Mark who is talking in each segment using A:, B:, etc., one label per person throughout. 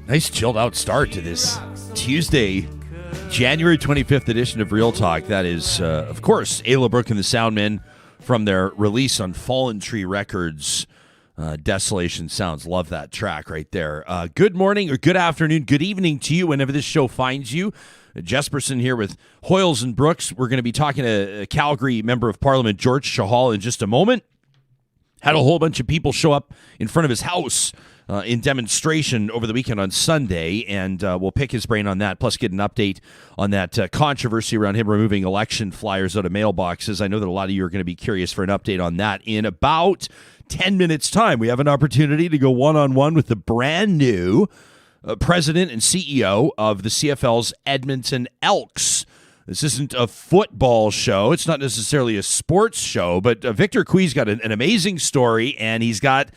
A: Nice chilled out start to this Tuesday, January 25th edition of Real Talk. That is, of course, Ayla Brooke and the Soundmen from their release on Fallen Tree Records. Desolation Sounds. Love that track right there. Good morning or good afternoon, good evening to you whenever this show finds you. Jesperson here with Hoyles and Brooks. We're going to be talking to a Calgary Member of Parliament, George Chahal, in just a moment. Had a whole bunch of people show up in front of his house in demonstration over the weekend on Sunday, and we'll pick his brain on that, plus get an update on that controversy around him removing election flyers out of mailboxes. I know that a lot of you are going to be curious for an update on that. In about 10 minutes' time, we have an opportunity to go one-on-one with the brand new president and CEO of the CFL's Edmonton Elks. This isn't a football show. It's not necessarily a sports show, but Victor Cui's got an amazing story, and he's got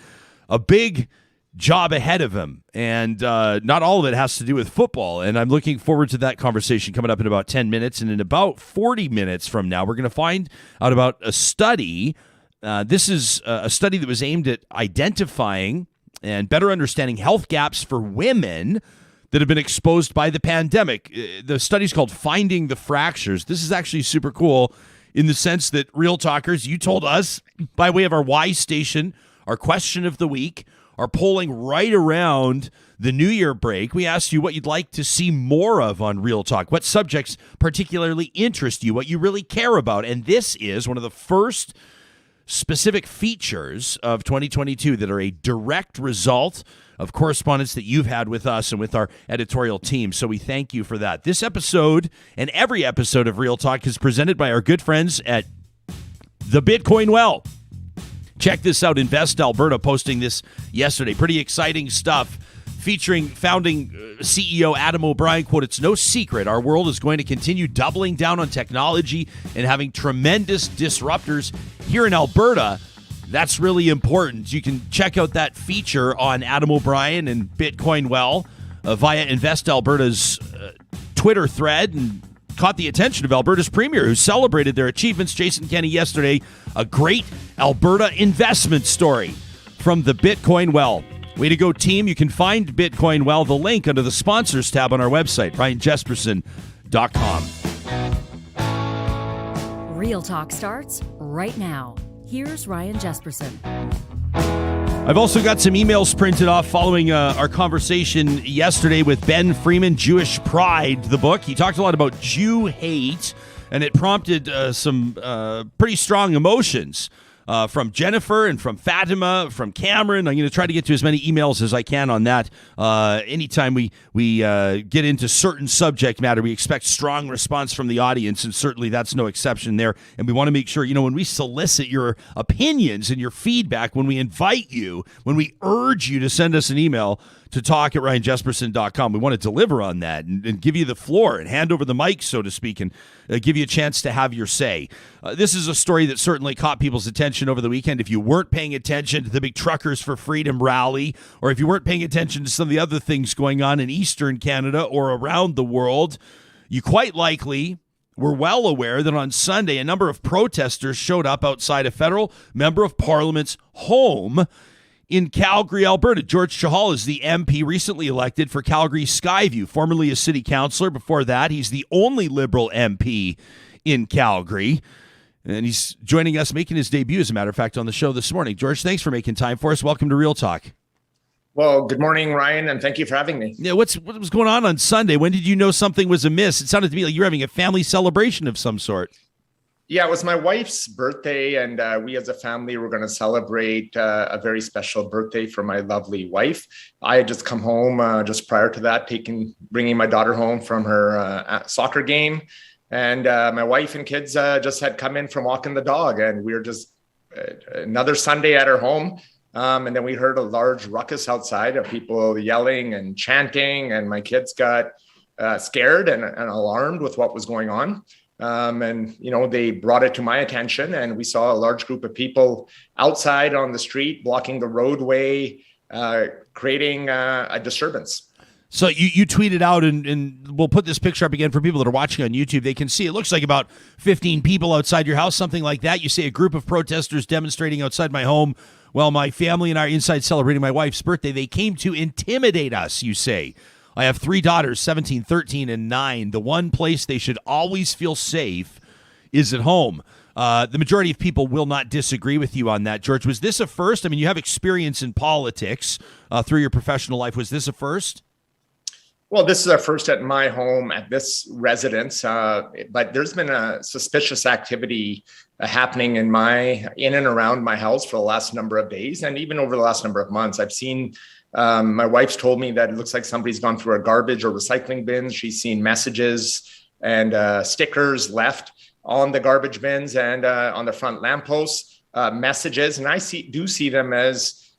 A: a big job ahead of him, and not all of it has to do with football, and I'm looking forward to that conversation coming up in about 10 minutes, and in about 40 minutes from now, we're going to find out about a study. This is a study that was aimed at identifying and better understanding health gaps for women that have been exposed by the pandemic. The study's called Finding the Fractures. This is actually super cool in the sense that Real Talkers, you told us by way of our Y station, our question of the week, our polling right around the New Year break. We asked you what you'd like to see more of on Real Talk, what subjects particularly interest you, what you really care about. And this is one of the first specific features of 2022 that are a direct result of correspondence that you've had with us and with our editorial team. So we thank you for that. This episode and every episode of Real Talk is presented by our good friends at the Bitcoin Well. Check this out. Invest Alberta posting this yesterday. Pretty exciting stuff featuring founding CEO Adam O'Brien. Quote, "It's no secret our world is going to continue doubling down on technology and having tremendous disruptors here in Alberta. That's really important." You can check out that feature on Adam O'Brien and Bitcoin Well via Invest Alberta's Twitter thread, and caught the attention of Alberta's premier, who celebrated their achievements. Jason Kenney yesterday, a great Alberta investment story from the Bitcoin Well. Way to go, team. You can find Bitcoin Well, the link under the sponsors tab on our website, RyanJesperson.com.
B: Real Talk starts right now. Here's Ryan Jesperson.
A: I've also got some emails printed off following our conversation yesterday with Ben Freeman, Jewish Pride, the book. He talked a lot about Jew hate, and it prompted some pretty strong emotions from Jennifer and from Fatima, from Cameron. I'm going to try to get to as many emails as I can on that. Anytime we get into certain subject matter, we expect strong response from the audience, and certainly that's no exception there. And we want to make sure, when we solicit your opinions and your feedback, when we invite you, when we urge you to send us an email to talk at RyanJesperson.com, we want to deliver on that and give you the floor and hand over the mic, so to speak, and give you a chance to have your say. This is a story that certainly caught people's attention over the weekend. If you weren't paying attention to the big Truckers for Freedom rally, or if you weren't paying attention to some of the other things going on in Eastern Canada or around the world, you quite likely were well aware that on Sunday, a number of protesters showed up outside a federal member of Parliament's home in Calgary, Alberta. George Chahal is the MP recently elected for Calgary Skyview, formerly a city councillor. Before that, he's the only Liberal MP in Calgary. And he's joining us, making his debut, as a matter of fact, on the show this morning. George, thanks for making time for us. Welcome to Real Talk.
C: Well, good morning, Ryan, and thank you for having me.
A: Yeah, what was going on Sunday? When did you know something was amiss? It sounded to me like you were having a family celebration of some sort.
C: Yeah, it was my wife's birthday, and we as a family were going to celebrate a very special birthday for my lovely wife. I had just come home just prior to that, bringing my daughter home from her soccer game, and my wife and kids just had come in from walking the dog, and we were just another Sunday at her home, and then we heard a large ruckus outside of people yelling and chanting, and my kids got scared and alarmed with what was going on. And they brought it to my attention, and we saw a large group of people outside on the street blocking the roadway, creating a disturbance.
A: So you tweeted out, and we'll put this picture up again for people that are watching on YouTube. They can see it looks like about 15 people outside your house, something like that. You say a group of protesters demonstrating outside my home while my family and I are inside celebrating my wife's birthday. They came to intimidate us, you say. I have 3 daughters, 17, 13, and 9. The one place they should always feel safe is at home. The majority of people will not disagree with you on that. George, was this a first? I mean, you have experience in politics through your professional life. Was this a first?
C: Well, this is our first at my home, at this residence, but there's been a suspicious activity happening in and around my house for the last number of days, and even over the last number of months. I've seen, my wife's told me that it looks like somebody's gone through our garbage or recycling bins. She's seen messages and stickers left on the garbage bins and on the front lampposts, messages, and I do see them as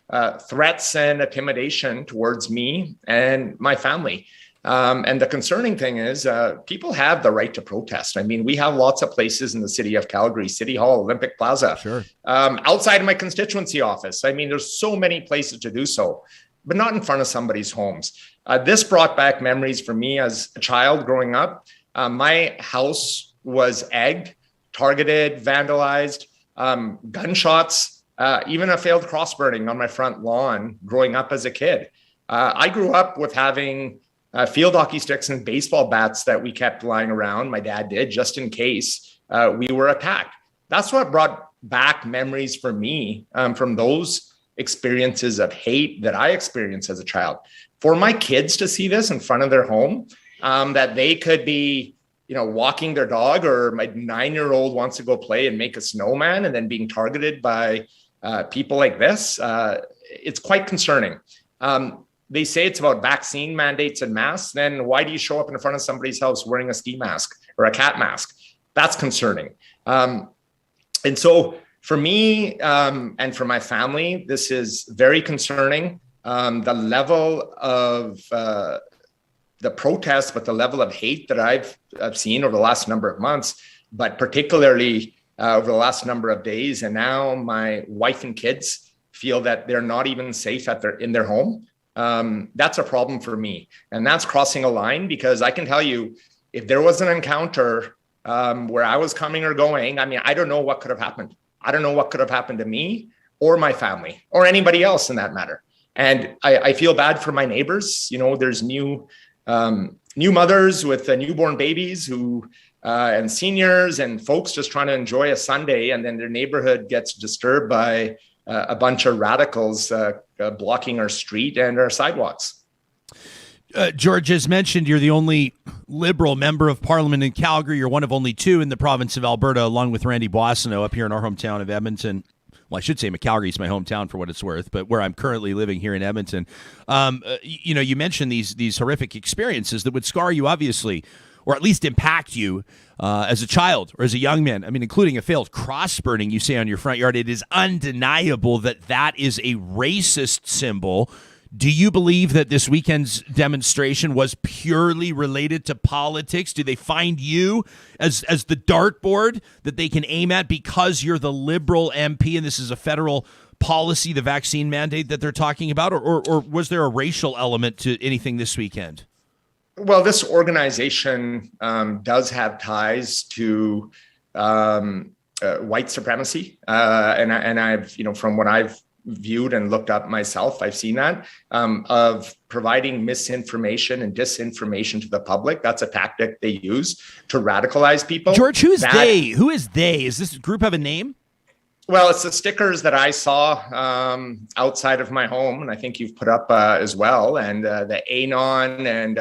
C: threats and intimidation towards me and my family. And the concerning thing is people have the right to protest. I mean, we have lots of places in the city of Calgary, City Hall, Olympic Plaza,
A: sure.
C: Outside of my constituency office. I mean, there's so many places to do so, but not in front of somebody's homes. This brought back memories for me as a child growing up. My house was egged, targeted, vandalized, gunshots, even a failed cross burning on my front lawn growing up as a kid. I grew up with having field hockey sticks and baseball bats that we kept lying around. My dad did, just in case we were attacked. That's what brought back memories for me from those experiences of hate that I experienced as a child. For my kids to see this in front of their home, that they could be, walking their dog, or my 9-year-old wants to go play and make a snowman and then being targeted by people like this, it's quite concerning. They say it's about vaccine mandates and masks. Then why do you show up in front of somebody's house wearing a ski mask or a cat mask? That's concerning. And so for me and for my family, this is very concerning. The level of the protests, but the level of hate that I've seen over the last number of months, but particularly over the last number of days. And now my wife and kids feel that they're not even safe in their home. That's a problem for me. And that's crossing a line, because I can tell you, if there was an encounter where I was coming or going, I mean, I don't know what could have happened. I don't know what could have happened to me or my family or anybody else in that matter. And I feel bad for my neighbors. There's new mothers with newborn babies and seniors and folks just trying to enjoy a Sunday, and then their neighborhood gets disturbed by a bunch of radicals blocking our street and our sidewalks.
A: George, as mentioned, you're the only Liberal member of Parliament in Calgary. You're one of only 2 in the province of Alberta, along with Randy Boissonneau up here in our hometown of Edmonton. Well, I should say Calgary is my hometown for what it's worth, but where I'm currently living here in Edmonton. You mentioned these horrific experiences that would scar you, obviously, or at least impact you as a child or as a young man. I mean, including a failed cross burning, you say, on your front yard. It is undeniable that is a racist symbol. Do you believe that this weekend's demonstration was purely related to politics? Do they find you as the dartboard that they can aim at because you're the Liberal MP and this is a federal policy, the vaccine mandate that they're talking about? Or was there a racial element to anything this weekend?
C: Well, this organization does have ties to white supremacy. And I've, from what I've viewed and looked up myself, I've seen that of providing misinformation and disinformation to the public. That's a tactic they use to radicalize people.
A: George, who's they? Who is they? Is this group have a name?
C: Well, it's the stickers that I saw outside of my home, and I think you've put up as well, and the Anon and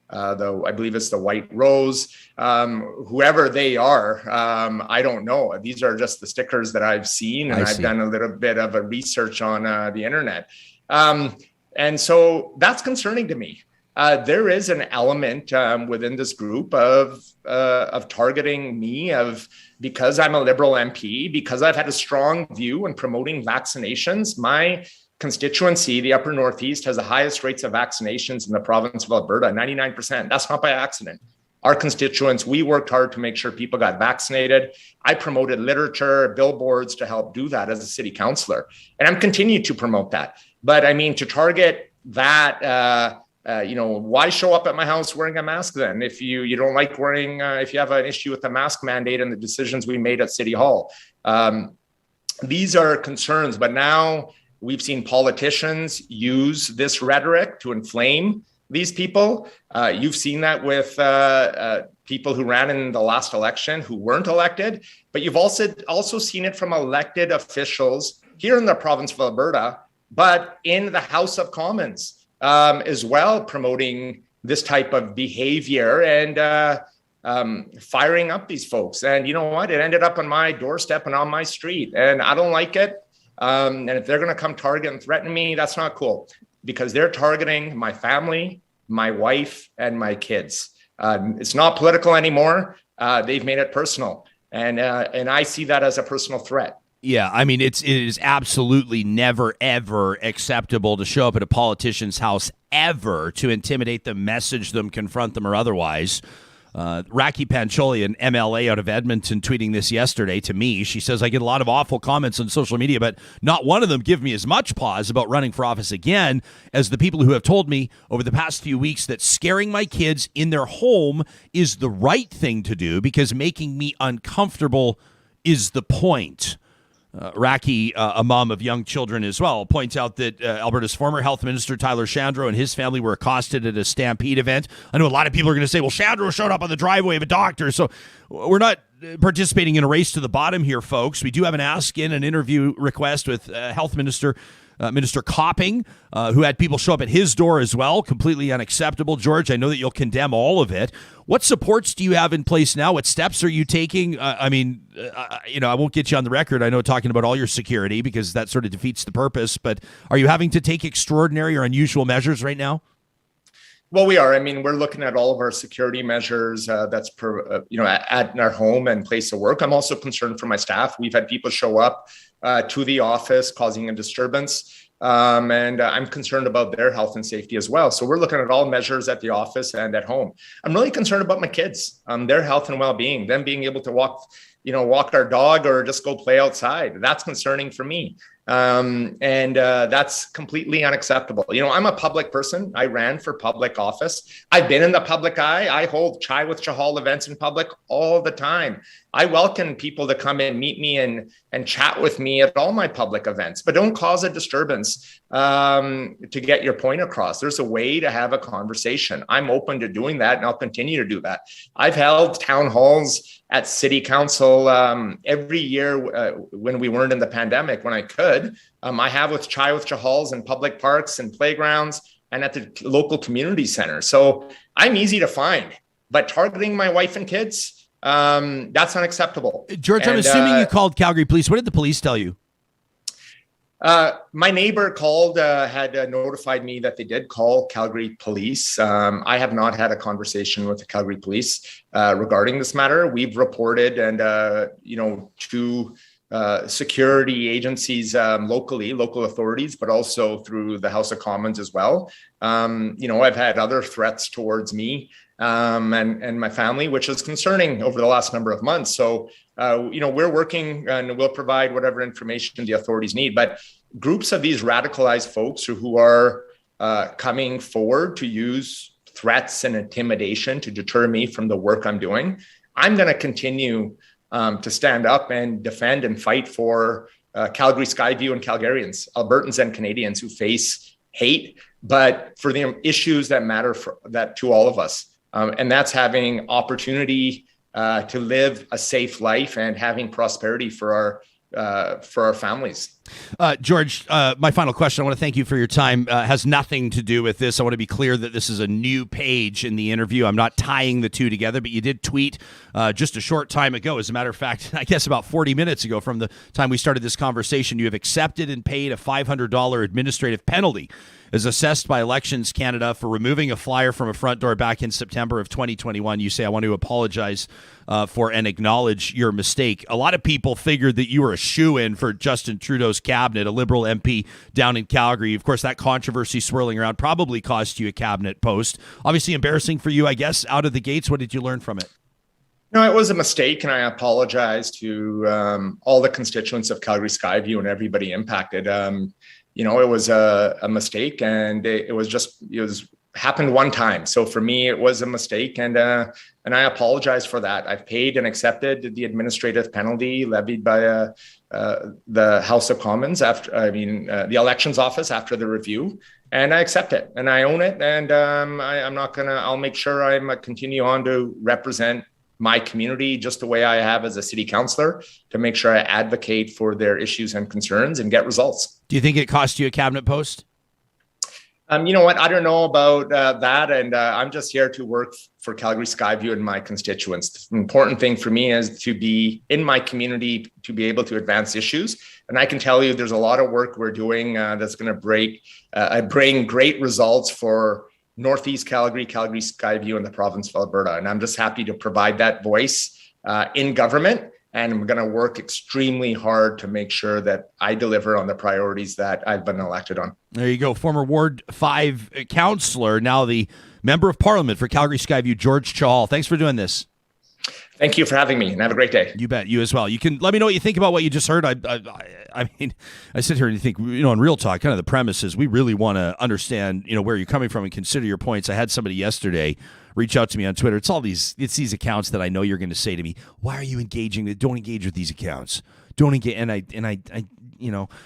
C: I believe it's the White Rose, whoever they are, I don't know. These are just the stickers that I've seen, and I've done a little bit of a research on the internet. And so that's concerning to me. There is an element within this group of targeting me because I'm a Liberal MP, because I've had a strong view in promoting vaccinations. My constituency, the Upper Northeast, has the highest rates of vaccinations in the province of Alberta, 99%. That's not by accident. Our constituents, we worked hard to make sure people got vaccinated. I promoted literature, billboards to help do that as a city councillor. And I'm continuing to promote that. But I mean, to target that why show up at my house wearing a mask then? If you don't like wearing, if you have an issue with the mask mandate and the decisions we made at City Hall. These are concerns, but now we've seen politicians use this rhetoric to inflame these people. You've seen that with people who ran in the last election who weren't elected, but you've also seen it from elected officials here in the province of Alberta, but in the House of Commons as well, promoting this type of behavior and firing up these folks. And you know what? It ended up on my doorstep and on my street, and I don't like it. And if they're going to come target and threaten me, that's not cool, because they're targeting my family, my wife, and my kids. It's not political anymore. They've made it personal. And I see that as a personal threat.
A: Yeah, I mean, it is absolutely never, ever acceptable to show up at a politician's house ever to intimidate them, message them, confront them, or otherwise. Raki Pancholi, an MLA out of Edmonton, tweeting this yesterday to me. She says, I get a lot of awful comments on social media, but not one of them give me as much pause about running for office again as the people who have told me over the past few weeks that scaring my kids in their home is the right thing to do because making me uncomfortable is the point. Raki, a mom of young children as well, points out that Alberta's former health minister, Tyler Shandro, and his family were accosted at a Stampede event. I know a lot of people are going to say, well, Shandro showed up on the driveway of a doctor. So we're not participating in a race to the bottom here, folks. We do have an ask-in, an interview request with Health Minister Minister Copping, who had people show up at his door as well. Completely unacceptable. George, I know that you'll condemn all of it. What supports do you have in place now? What steps are you taking? I won't get you on the record. I know talking about all your security because that sort of defeats the purpose. But are you having to take extraordinary or unusual measures right now?
C: Well, we are. I mean, we're looking at all of our security measures at our home and place of work. I'm also concerned for my staff. We've had people show up to the office causing a disturbance, and I'm concerned about their health and safety as well. So we're looking at all measures at the office and at home. I'm really concerned about my kids, their health and well-being, them being able to walk our dog or just go play outside. That's concerning for me. That's completely unacceptable. I'm a public person. I ran for public office. I've been in the public eye. I hold Chai with Chahal events in public all the time. I welcome people to come and meet me and chat with me at all my public events, but don't cause a disturbance to get your point across. There's a way to have a conversation. I'm open to doing that, and I'll continue to do that. I've held town halls at City Council every year when we weren't in the pandemic, when I could. I have with Chai with Chahals in public parks and playgrounds and at the local community center. So I'm easy to find, but targeting my wife and kids, that's unacceptable.
A: George, I'm assuming you called Calgary Police. What did the police tell you?
C: My neighbor called, had notified me that they did call Calgary Police. I have not had a conversation with the Calgary Police regarding this matter. We've reported to security agencies locally, local authorities, but also through the House of Commons as well. I've had other threats towards me and my family, which is concerning over the last number of months. So, we're working and we'll provide whatever information the authorities need. But groups of these radicalized folks who are coming forward to use threats and intimidation to deter me from the work I'm doing, I'm going to continue to stand up and defend and fight for Calgary Skyview and Calgarians, Albertans and Canadians who face hate, but for the issues that matter to all of us. And that's having opportunity to live a safe life and having prosperity for our families.
A: George, my final question, I want to thank you for your time, has nothing to do with this. I want to be clear that this is a new page in the interview. I'm not tying the two together, but you did tweet just a short time ago. As a matter of fact, I guess about 40 minutes ago from the time we started this conversation, you have accepted and paid a $500 administrative penalty as assessed by Elections Canada for removing a flyer from a front door back in September of 2021. You say, I want to apologize for and acknowledge your mistake. A lot of people figured that you were a shoo-in for Justin Trudeau's cabinet, a Liberal MP down in Calgary. Of course, that controversy swirling around probably cost you a cabinet post. Obviously embarrassing for you, I guess, out of the gates. What did you learn from it?
C: No, it was a mistake, and I apologize to all the constituents of Calgary Skyview and everybody impacted. It was a mistake, and it was happened one time. So for me, it was a mistake, and I apologize for that. I've paid and accepted the administrative penalty levied by the House of Commons the elections office after the review, and I accept it and I own it. And I'll make sure I continue on to represent my community just the way I have as a city councillor, to make sure I advocate for their issues and concerns and get results.
A: Do you think it cost you a cabinet post?
C: You know what? I don't know about that. And I'm just here to work for Calgary Skyview and my constituents. The important thing for me is to be in my community, to be able to advance issues. And I can tell you there's a lot of work we're doing that's going to bring great results for Northeast Calgary, Calgary Skyview, and the province of Alberta. And I'm just happy to provide that voice in government. And I'm going to work extremely hard to make sure that I deliver on the priorities that I've been elected on.
A: There you go. Former Ward 5 councillor, now the Member of Parliament for Calgary Skyview, George Chahal. Thanks for doing this.
C: Thank you for having me, and have a great day.
A: You bet. You as well. You can let me know what you think about what you just heard. I mean, I sit here and think, in real talk, kind of the premise is we really want to understand, where you're coming from and consider your points. I had somebody yesterday reach out to me on Twitter. It's these accounts that I know you're going to say to me, why are you engaging? Don't engage with these accounts. Don't engage. And I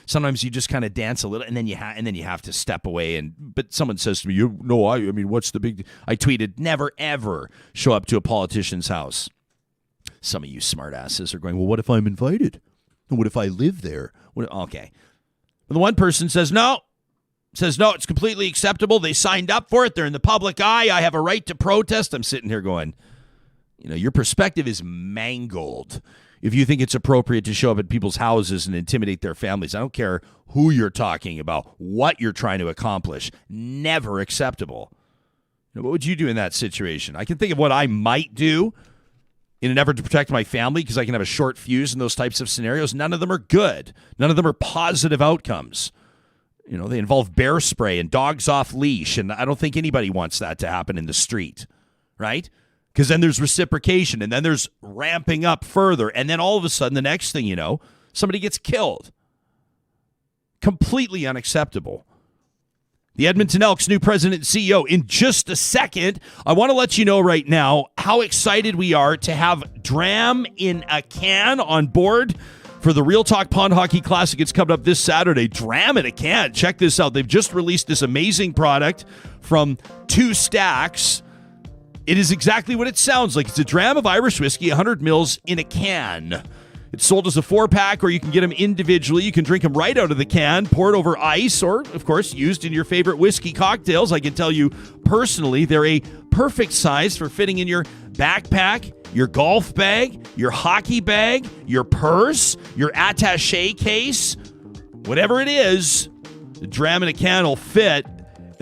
A: sometimes you just kind of dance a little, and then you have to step away. But someone says to me, what's the big? I tweeted, never ever show up to a politician's house. Some of you smartasses are going, well, what if I'm invited? And what if I live there? Okay. Well, the one person says no, it's completely acceptable. They signed up for it. They're in the public eye. I have a right to protest. I'm sitting here going, your perspective is mangled if you think it's appropriate to show up at people's houses and intimidate their families. I don't care who you're talking about, what you're trying to accomplish. Never acceptable. What would you do in that situation? I can think of what I might do in an effort to protect my family, because I can have a short fuse in those types of scenarios. None of them are good. None of them are positive outcomes. They involve bear spray and dogs off leash, and I don't think anybody wants that to happen in the street, right? Because then there's reciprocation, and then there's ramping up further, and then all of a sudden, the next thing you know, somebody gets killed. Completely unacceptable. The Edmonton Elks' new president and CEO. In just a second, I want to let you know right now how excited we are to have Dram in a Can on board for the Real Talk Pond Hockey Classic. It's coming up this Saturday. Dram in a Can. Check this out. They've just released this amazing product from 2 Stacks. It is exactly what it sounds like. It's a dram of Irish whiskey, 100 mils in a can. It's sold as a 4-pack, or you can get them individually. You can drink them right out of the can, poured over ice, or, of course, used in your favorite whiskey cocktails. I can tell you personally, they're a perfect size for fitting in your backpack, your golf bag, your hockey bag, your purse, your attaché case. Whatever it is, the dram in a can will fit.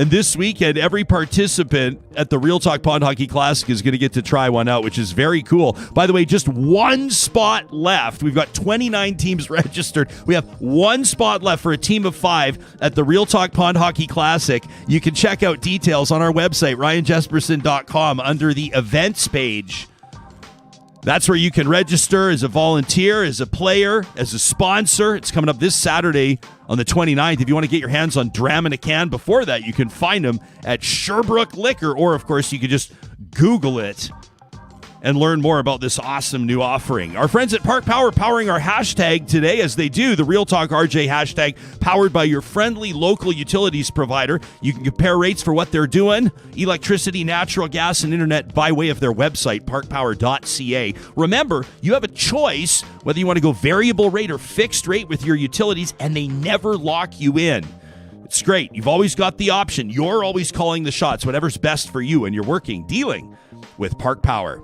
A: And this weekend, every participant at the Real Talk Pond Hockey Classic is going to get to try one out, which is very cool. By the way, just 1 spot left. We've got 29 teams registered. We have 1 spot left for a team of 5 at the Real Talk Pond Hockey Classic. You can check out details on our website, ryanjesperson.com, under the events page. That's where you can register as a volunteer, as a player, as a sponsor. It's coming up this Saturday on the 29th. If you want to get your hands on Dram in a Can before that, you can find them at Sherbrooke Liquor, or, of course, you could just Google it and learn more about this awesome new offering. Our friends at Park Power powering our hashtag today, as they do, the Real Talk RJ hashtag, powered by your friendly local utilities provider. You can compare rates for what they're doing, electricity, natural gas, and internet by way of their website, parkpower.ca. Remember, you have a choice whether you want to go variable rate or fixed rate with your utilities, and they never lock you in. It's great. You've always got the option. You're always calling the shots, whatever's best for you, and you're dealing with Park Power.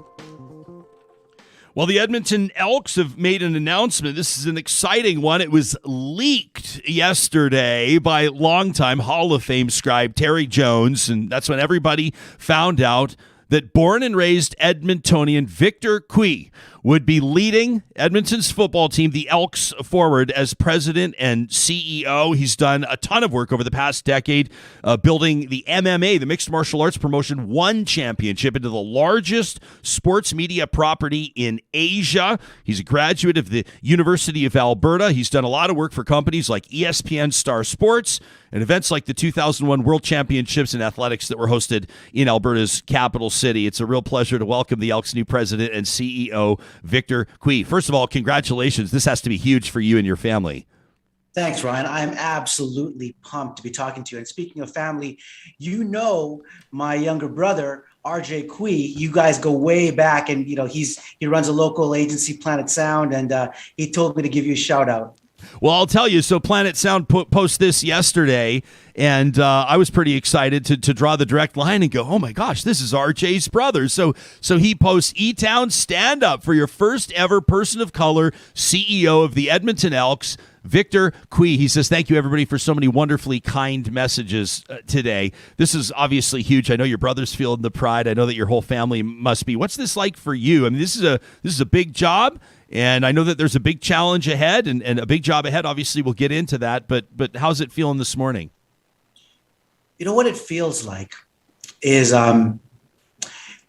A: Well, the Edmonton Elks have made an announcement. This is an exciting one. It was leaked yesterday by longtime Hall of Fame scribe Terry Jones, and that's when everybody found out that born and raised Edmontonian Victor Cui would be leading Edmonton's football team, the Elks, forward as president and CEO. He's done a ton of work over the past decade building the MMA, the Mixed Martial Arts Promotion 1 Championship, into the largest sports media property in Asia. He's a graduate of the University of Alberta. He's done a lot of work for companies like ESPN Star Sports and events like the 2001 World Championships in athletics that were hosted in Alberta's capital city. It's a real pleasure to welcome the Elks' new president and CEO, Victor Cui. First of all, congratulations. This has to be huge for you and your family.
D: Thanks, Ryan. I'm absolutely pumped to be talking to you. And speaking of family, you know my younger brother, RJ Cui. You guys go way back, and he runs a local agency, Planet Sound, and he told me to give you a shout out.
A: Well, I'll tell you. So Planet Sound posted this yesterday, and I was pretty excited to draw the direct line and go, oh my gosh, this is RJ's brother. So he posts, E-Town, stand up for your first ever person of color CEO of the Edmonton Elks, Victor Cui. He says, thank you, everybody, for so many wonderfully kind messages today. This is obviously huge. I know your brother's feeling the pride. I know that your whole family must be. What's this like for you? I mean, this is a big job. And I know that there's a big challenge ahead and a big job ahead. Obviously, we'll get into that. But how's it feeling this morning?
D: You know what it feels like is, when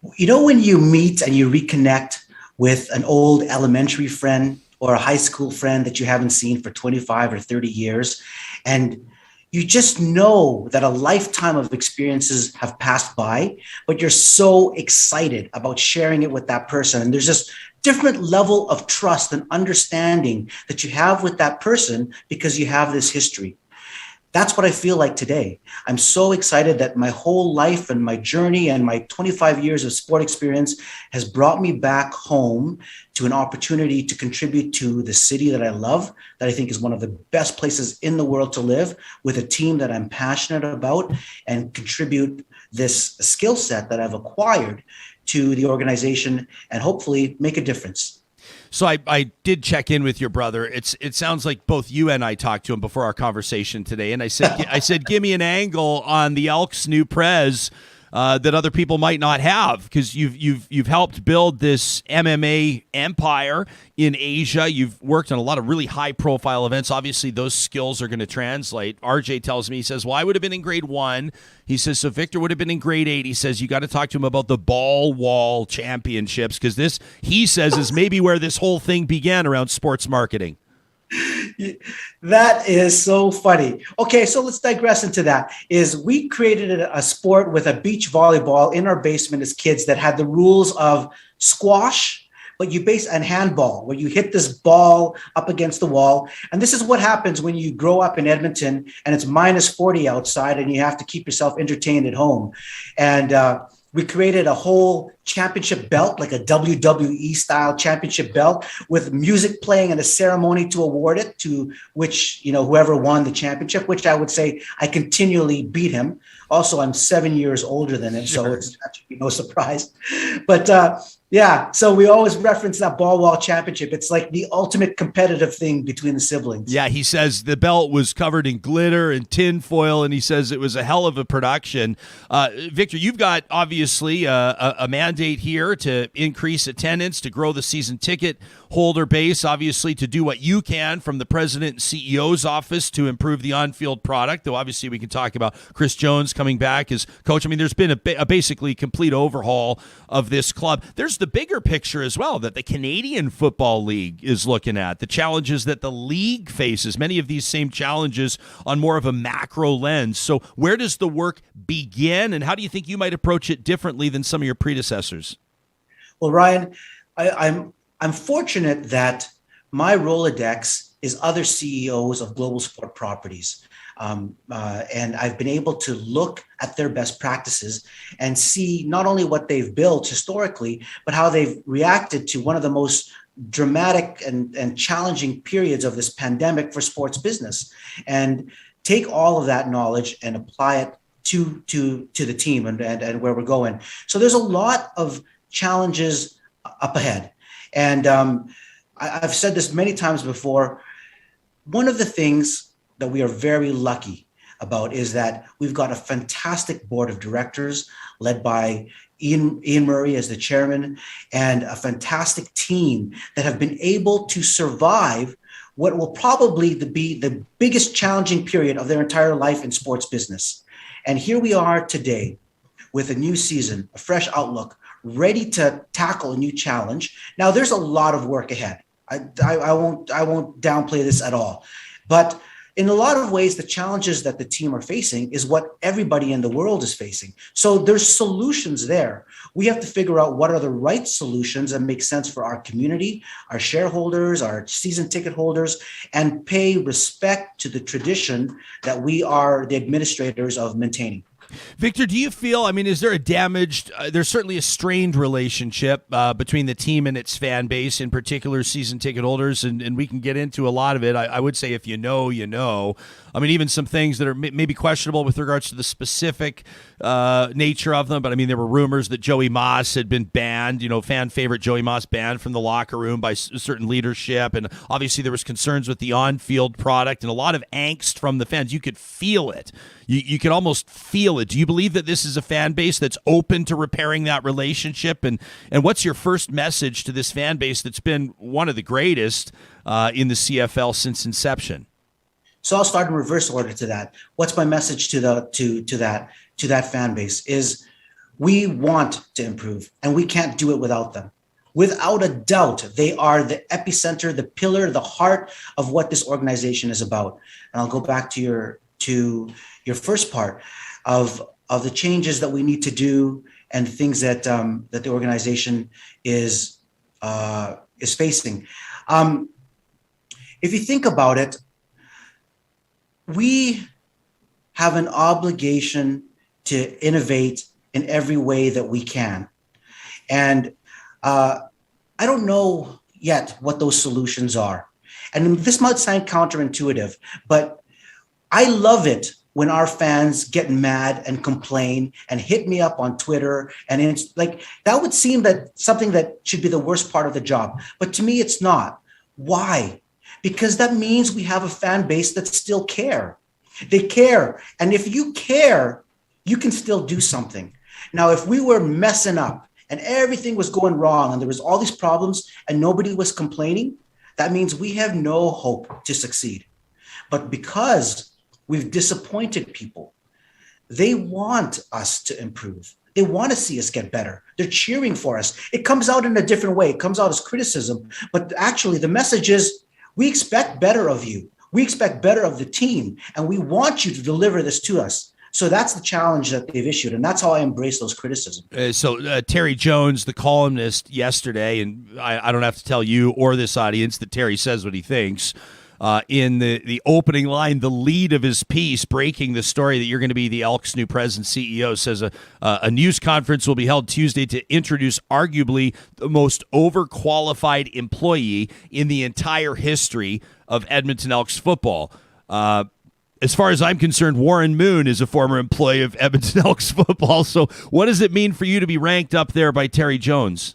D: you meet and you reconnect with an old elementary friend or a high school friend that you haven't seen for 25 or 30 years, and you just know that a lifetime of experiences have passed by, but you're so excited about sharing it with that person. And there's this different level of trust and understanding that you have with that person because you have this history. That's what I feel like today. I'm so excited that my whole life and my journey and my 25 years of sport experience has brought me back home to an opportunity to contribute to the city that I love, that I think is one of the best places in the world to live, with a team that I'm passionate about, and contribute this skill set that I've acquired to the organization and hopefully make a difference.
A: So I did check in with your brother. It sounds like both you and I talked to him before our conversation today, and I said, give me an angle on the Elks' new prez that other people might not have, because you've helped build this MMA empire in Asia. You've worked on a lot of really high profile events. Obviously, those skills are going to translate. RJ tells me, he says, well, I would have been in grade 1. He says, so Victor would have been in grade 8. He says, you got to talk to him about the ball wall championships, because this, he says, is maybe where this whole thing began around sports marketing.
D: That is so funny. Okay, so let's digress into that. We created a sport with a beach volleyball in our basement as kids that had the rules of squash, but and handball, where you hit this ball up against the wall. And this is what happens when you grow up in Edmonton and it's minus 40 outside and you have to keep yourself entertained at home. And we created a whole championship belt, like a WWE style championship belt, with music playing and a ceremony to award it, to which, whoever won the championship, which I would say I continually beat him. Also, I'm 7 years older than him, so it's actually no surprise. But so we always reference that ball wall championship. It's like the ultimate competitive thing between the siblings.
A: Yeah, he says the belt was covered in glitter and tin foil, and he says it was a hell of a production. Victor, you've got obviously a mandate here to increase attendance, to grow the season ticket holder base, obviously to do what you can from the president and CEO's office to improve the on-field product, though obviously we can talk about Chris Jones coming back as coach. I mean, there's been a basically complete overhaul of this club. There's the bigger picture as well that the Canadian Football League is looking at, the challenges that the league faces, many of these same challenges on more of a macro lens. So where does the work begin, and how do you think you might approach it differently than some of your predecessors? Well,
D: Ryan, I'm fortunate that my Rolodex is other CEOs of global sport properties. And I've been able to look at their best practices and see not only what they've built historically, but how they've reacted to one of the most dramatic and challenging periods of this pandemic for sports business, and take all of that knowledge and apply it to the team and where we're going. So there's a lot of challenges up ahead. And I've said this many times before. One of the things that we are very lucky about is that we've got a fantastic board of directors led by Ian Murray as the chairman, and a fantastic team that have been able to survive what will probably be the biggest challenging period of their entire life in sports business. And here we are today with a new season, a fresh outlook, ready to tackle a new challenge. Now, there's a lot of work ahead. I won't downplay this at all. But in a lot of ways, the challenges that the team are facing is what everybody in the world is facing. So there's solutions there. We have to figure out what are the right solutions that make sense for our community, our shareholders, our season ticket holders, and pay respect to the tradition that we are the administrators of maintaining.
A: Victor, do you feel, I mean, is there a damaged, there's certainly a strained relationship between the team and its fan base, in particular season ticket holders, and we can get into a lot of it. I would say if you know, you know. I mean, even some things that are maybe questionable with regards to the specific nature of them, but I mean, there were rumors that Joey Moss had been banned, fan favorite Joey Moss banned from the locker room by certain leadership, and obviously there was concerns with the on-field product and a lot of angst from the fans. You could feel it. You could almost feel it. Do you believe that this is a fan base that's open to repairing that relationship? And what's your first message to this fan base that's been one of the greatest in the CFL since inception?
D: So I'll start in reverse order to that. What's my message to that fan base is we want to improve, and we can't do it without them. Without a doubt, they are the epicenter, the pillar, the heart of what this organization is about. And I'll go back to your first part of the changes that we need to do and things that that the organization is facing. If you think about it, we have an obligation to innovate in every way that we can. And I don't know yet what those solutions are. And this might sound counterintuitive, but I love it when our fans get mad and complain and hit me up on Twitter. And it's like, that would seem that something that should be the worst part of the job. But to me, it's not. Why? Because that means we have a fan base that still care. They care. And if you care, you can still do something. Now, if we were messing up and everything was going wrong and there was all these problems and nobody was complaining, that means we have no hope to succeed. But because we've disappointed people, they want us to improve. They want to see us get better. They're cheering for us. It comes out in a different way. It comes out as criticism. But actually, the message is, we expect better of you. We expect better of the team. And we want you to deliver this to us. So that's the challenge that they've issued. And that's how I embrace those criticisms.
A: So Terry Jones, the columnist yesterday, and I don't have to tell you or this audience that Terry says what he thinks. In the opening line, the lead of his piece, breaking the story that you're going to be the Elks' new president CEO, says a news conference will be held Tuesday to introduce arguably the most overqualified employee in the entire history of Edmonton Elks football. As far as I'm concerned, Warren Moon is a former employee of Edmonton Elks football. So what does it mean for you to be ranked up there by Terry Jones?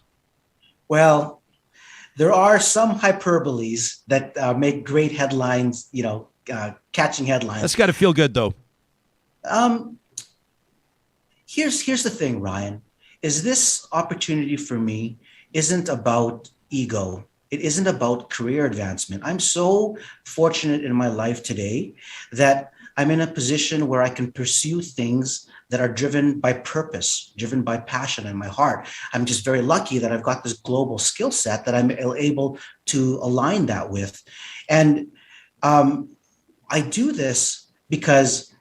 A: Well,
D: there are some hyperboles that make great headlines, catching headlines.
A: That's got to feel good, though.
D: Here's the thing, Ryan, is this opportunity for me isn't about ego. It isn't about career advancement. I'm so fortunate in my life today that I'm in a position where I can pursue things that are driven by purpose, driven by passion in my heart. I'm just very lucky that I've got this global skill set that I'm able to align that with. And I do this because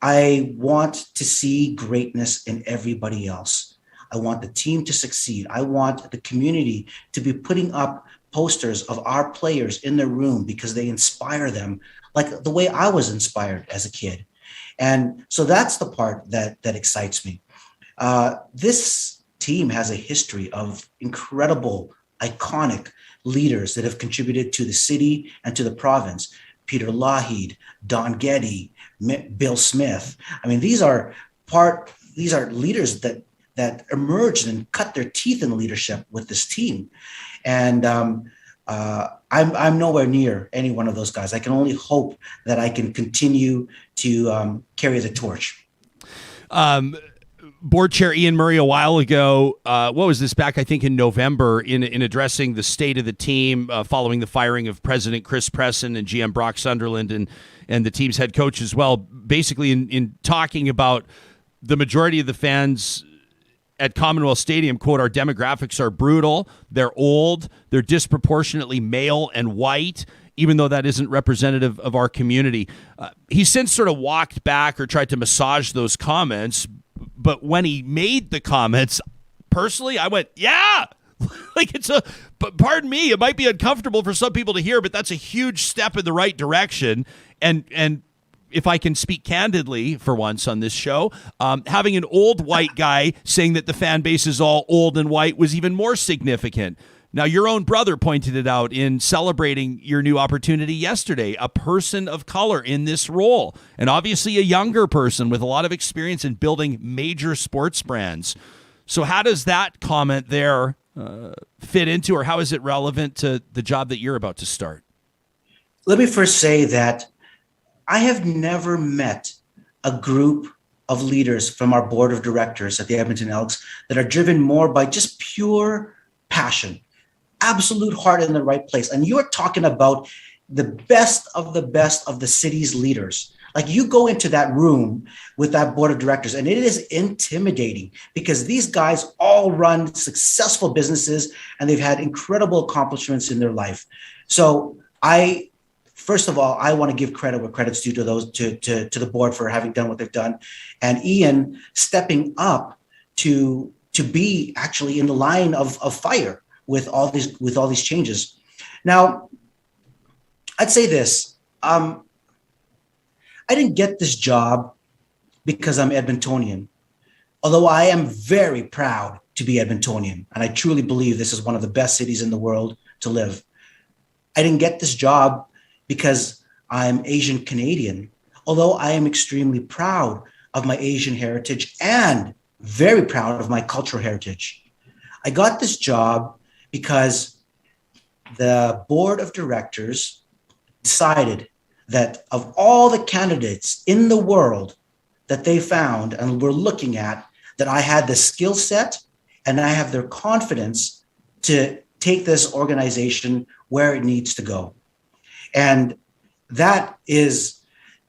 D: I want to see greatness in everybody else. I want the team to succeed. I want the community to be putting up posters of our players in their room because they inspire them like the way I was inspired as a kid. And so that's the part that excites me. This team has a history of incredible, iconic leaders that have contributed to the city and to the province. Peter Lougheed, Don Getty, Bill Smith. I mean, these are leaders that emerged and cut their teeth in leadership with this team. And I'm nowhere near any one of those guys. I can only hope that I can continue to carry the torch.
A: Board Chair Ian Murray a while ago. What was this, back, I think, in November, in addressing the state of the team following the firing of President Chris Presson and GM Brock Sunderland and the team's head coach as well, basically in talking about the majority of the fans at Commonwealth Stadium, quote, our demographics are brutal, they're old, they're disproportionately male and white, even though that isn't representative of our community. He's since sort of walked back or tried to massage those comments, but when he made the comments, personally, I went, yeah, like but pardon me, it might be uncomfortable for some people to hear, but that's a huge step in the right direction. And if I can speak candidly for once on this show, having an old white guy saying that the fan base is all old and white was even more significant. Now, your own brother pointed it out in celebrating your new opportunity yesterday, a person of color in this role, and obviously a younger person with a lot of experience in building major sports brands. So how does that comment there fit into, or how is it relevant to the job that you're about to start?
D: Let me first say that I have never met a group of leaders from our board of directors at the Edmonton Elks that are driven more by just pure passion, absolute heart in the right place. And you're talking about the best of the city's leaders. Like, you go into that room with that board of directors and it is intimidating because these guys all run successful businesses and they've had incredible accomplishments in their life. So first of all, I want to give credit where credit's due to the board for having done what they've done, and Ian stepping up to be actually in the line of fire with all these changes. Now, I'd say this: I didn't get this job because I'm Edmontonian, although I am very proud to be Edmontonian, and I truly believe this is one of the best cities in the world to live. I didn't get this job because I'm Asian Canadian, although I am extremely proud of my Asian heritage and very proud of my cultural heritage. I got this job because the board of directors decided that of all the candidates in the world that they found and were looking at, that I had the skill set and I have their confidence to take this organization where it needs to go. And that is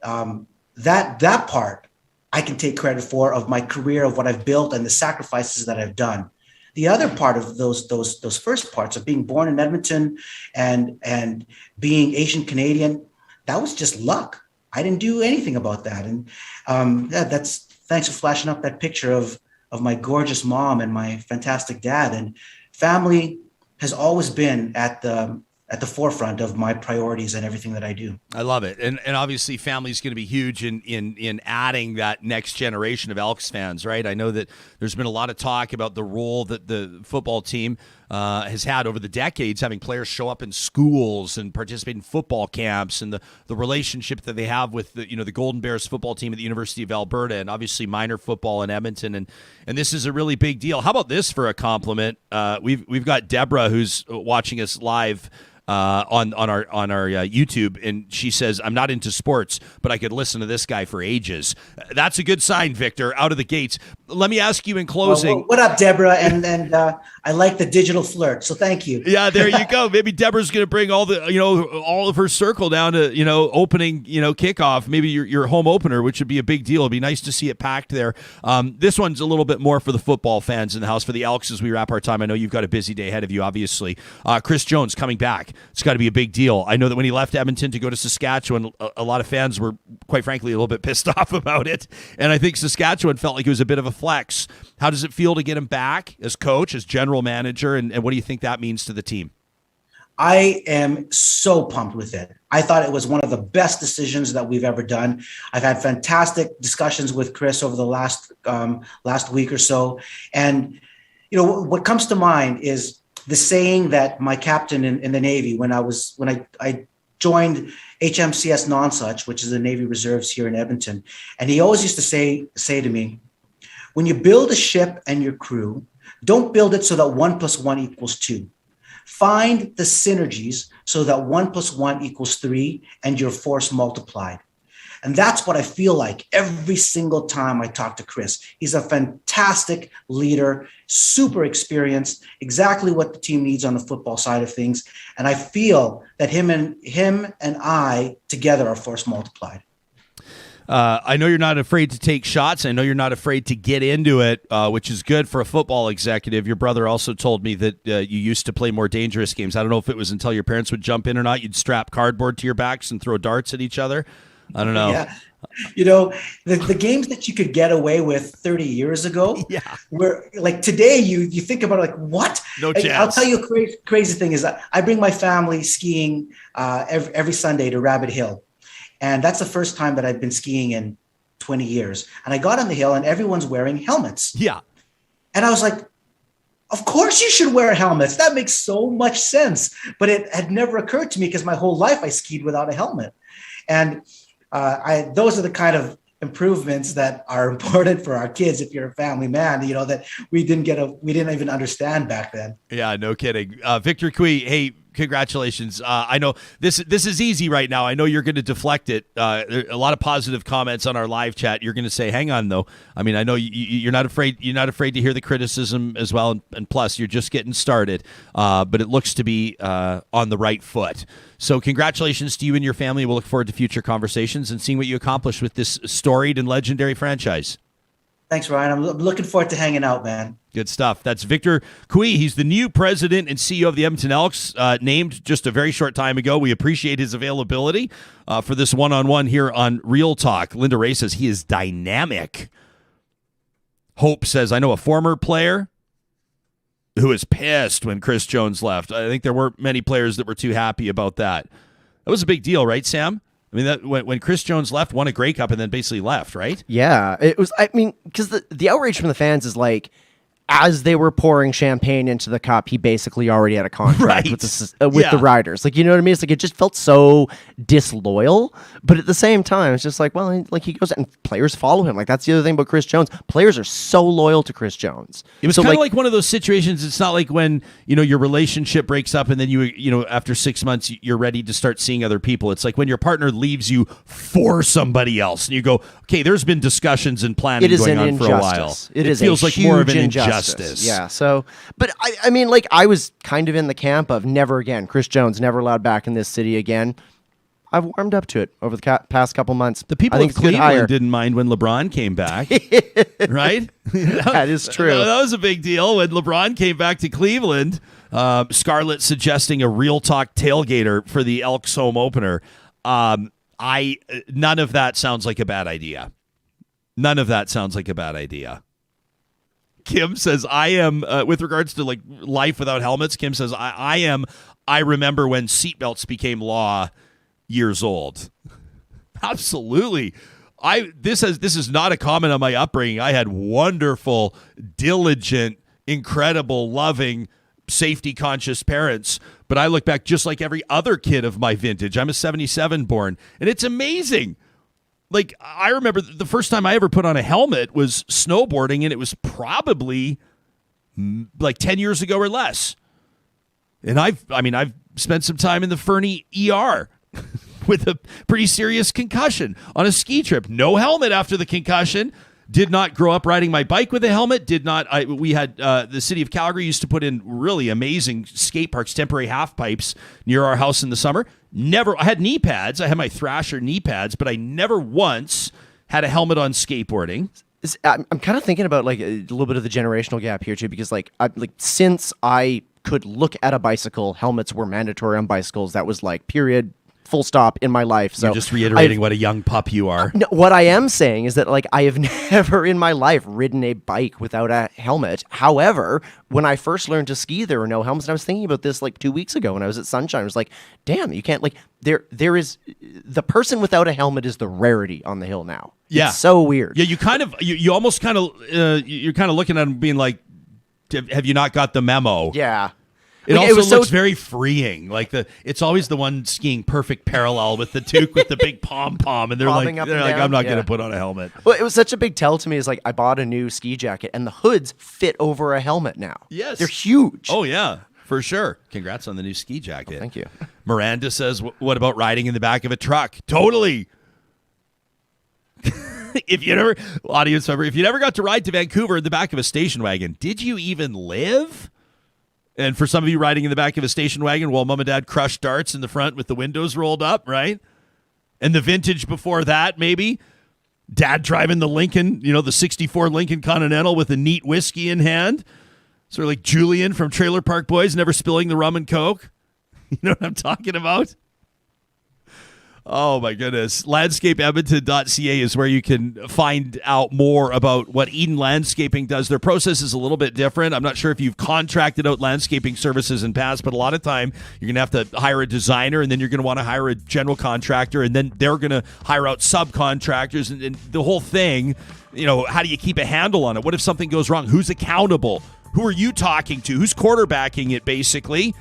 D: that part I can take credit for, of my career, of what I've built and the sacrifices that I've done. The other part of those first parts of being born in Edmonton and being Asian Canadian, that was just luck. I didn't do anything about that. And that's thanks for flashing up that picture of my gorgeous mom and my fantastic dad. And family has always been at the forefront of my priorities and everything that I do. I
A: love it. And obviously family is going to be huge in adding that next generation of Elks fans, right? I know that there's been a lot of talk about the role that the football team has had over the decades, having players show up in schools and participate in football camps, and the relationship that they have with the Golden Bears football team at the University of Alberta, and obviously minor football in Edmonton. And this is a really big deal. How about this for a compliment? We've got Deborah, who's watching us live on our YouTube, and she says, I'm not into sports, but I could listen to this guy for ages. That's a good sign, Victor, out of the gates. Let me ask you in closing.
D: Well, what up, Deborah? And I like the digital flirt, so thank you.
A: Yeah, there you go. Maybe Deborah's going to bring all of her circle down to opening kickoff, maybe your home opener, which would be a big deal. It'd be nice to see it packed there. This one's a little bit more for the football fans in the house, for the Elks, as we wrap our time. I know you've got a busy day ahead of you, obviously. Chris Jones coming back. It's got to be a big deal. I know that when he left Edmonton to go to Saskatchewan, a lot of fans were, quite frankly, a little bit pissed off about it. And I think Saskatchewan felt like it was a bit of a flex. How does it feel to get him back as coach, as general manager, and what do you think that means to the team?
D: I am so pumped with it. I thought it was one of the best decisions that we've ever done. I've had fantastic discussions with Chris over the last week or so. And, what comes to mind is the saying that my captain in the Navy, when I joined HMCS Nonsuch, which is the Navy Reserves here in Edmonton, and he always used to say to me, when you build a ship and your crew, don't build it so that 1 + 1 = 2. Find the synergies so that 1 + 1 = 3 and your force multiplied. And that's what I feel like every single time I talk to Chris. He's a fantastic leader, super experienced, exactly what the team needs on the football side of things. And I feel that him and I together are force multiplied.
A: I know you're not afraid to take shots. I know you're not afraid to get into it, which is good for a football executive. Your brother also told me that you used to play more dangerous games. I don't know if it was until your parents would jump in or not. You'd strap cardboard to your backs and throw darts at each other. I don't know.
D: Yeah. You know, the games that you could get away with 30 years ago, where like today you think about it, like, what?
A: No chance.
D: I'll tell you a crazy thing is that I bring my family skiing every Sunday to Rabbit Hill. And that's the first time that I've been skiing in 20 years. And I got on the hill and everyone's wearing helmets.
A: Yeah.
D: And I was like, of course you should wear helmets. That makes so much sense. But it had never occurred to me because my whole life I skied without a helmet. And those are the kind of improvements that are important for our kids if you're a family man, you know, that we didn't even understand back then.
A: Yeah, no kidding. Victor Cui, hey, congratulations. I know this is easy right now. I know you're going to deflect it. There are a lot of positive comments on our live chat. You're going to say, hang on, though. I mean, I know you're not afraid. You're not afraid to hear the criticism as well. And plus, you're just getting started. But it looks to be on the right foot. So congratulations to you and your family. We'll look forward to future conversations and seeing what you accomplish with this storied and legendary franchise.
D: Thanks, Ryan. I'm looking forward to hanging out, man.
A: Good stuff. That's Victor Cui. He's the new president and CEO of the Edmonton Elks, named just a very short time ago. We appreciate his availability for this one-on-one here on Real Talk. Linda Ray says he is dynamic. Hope says, I know a former player who was pissed when Chris Jones left. I think there weren't many players that were too happy about that. That was a big deal, right, Sam? I mean, that when Chris Jones left, won a Grey Cup, and then basically left, right?
E: Yeah, it was. I mean, because the outrage from the fans is like, as they were pouring champagne into the cup, he basically already had a contract with the Riders. Like, you know what I mean? It's like it just felt so disloyal. But at the same time, it's just like, well, like he goes and players follow him. Like that's the other thing about Chris Jones. Players are so loyal to Chris Jones.
A: It was kind of like one of those situations. It's not like when your relationship breaks up and then you after 6 months you're ready to start seeing other people. It's like when your partner leaves you for somebody else, and you go, okay, there's been discussions and planning going on for a while.
E: It
A: feels like more of an injustice.
E: Yeah. So, but I mean, like I was kind of in the camp of never again. Chris Jones never allowed back in this city again. I've warmed up to it over the past couple months.
A: The people of Cleveland didn't mind when LeBron came back, right?
E: That is true.
A: That was a big deal when LeBron came back to Cleveland. Scarlett suggesting a Real Talk tailgater for the Elks home opener. None of that sounds like a bad idea. None of that sounds like a bad idea. Kim says, I am, with regards to like life without helmets, Kim says, I remember when seatbelts became law years old. Absolutely. This is not a comment on my upbringing. I had wonderful, diligent, incredible, loving, safety-conscious parents, but I look back just like every other kid of my vintage. I'm a 77 born, and it's amazing. Like, I remember the first time I ever put on a helmet was snowboarding, and it was probably like 10 years ago or less. And I've spent some time in the Fernie ER with a pretty serious concussion on a ski trip. No helmet after the concussion. Did not grow up riding my bike with a helmet. We had the city of Calgary used to put in really amazing skate parks, temporary half pipes near our house in the summer. I had knee pads. I had my Thrasher knee pads, but I never once had a helmet on skateboarding.
E: I'm kind of thinking about like a little bit of the generational gap here too, because since I could look at a bicycle, helmets were mandatory on bicycles. That was like period. Full stop in my life. So
A: you're just reiterating what a young pup you are.
E: No, what I am saying is that like I have never in my life ridden a bike without a helmet. However, when I first learned to ski, there were no helmets. And I was thinking about this like 2 weeks ago when I was at Sunshine. I was like, damn, you can't like there is the person without a helmet is the rarity on the hill now.
A: Yeah.
E: It's so weird.
A: Yeah, you almost kind of you're kind of looking at them being like, have you not got the memo?
E: Yeah.
A: It also looks very freeing. Like it's always the one skiing perfect parallel with the toque with the big pom pom, and they're like, I'm not going to put on a helmet.
E: Well, it was such a big tell to me. Is like I bought a new ski jacket, and the hoods fit over a helmet now.
A: Yes,
E: they're huge.
A: Oh yeah, for sure. Congrats on the new ski jacket.
E: Thank you.
A: Miranda says, "What about riding in the back of a truck?" Totally. If you never, audience member, if you never got to ride to Vancouver in the back of a station wagon, did you even live? And for some of you riding in the back of a station wagon while mom and dad crushed darts in the front with the windows rolled up, right? And the vintage before that, maybe dad driving the Lincoln, the 64 Lincoln Continental with a neat whiskey in hand. Sort of like Julian from Trailer Park Boys, never spilling the rum and Coke. You know what I'm talking about? Oh, my goodness. Landscapeedmonton.ca is where you can find out more about what Eden Landscaping does. Their process is a little bit different. I'm not sure if you've contracted out landscaping services in past, but a lot of time you're going to have to hire a designer, and then you're going to want to hire a general contractor, and then they're going to hire out subcontractors, and the whole thing, how do you keep a handle on it? What if something goes wrong? Who's accountable? Who are you talking to? Who's quarterbacking it, basically?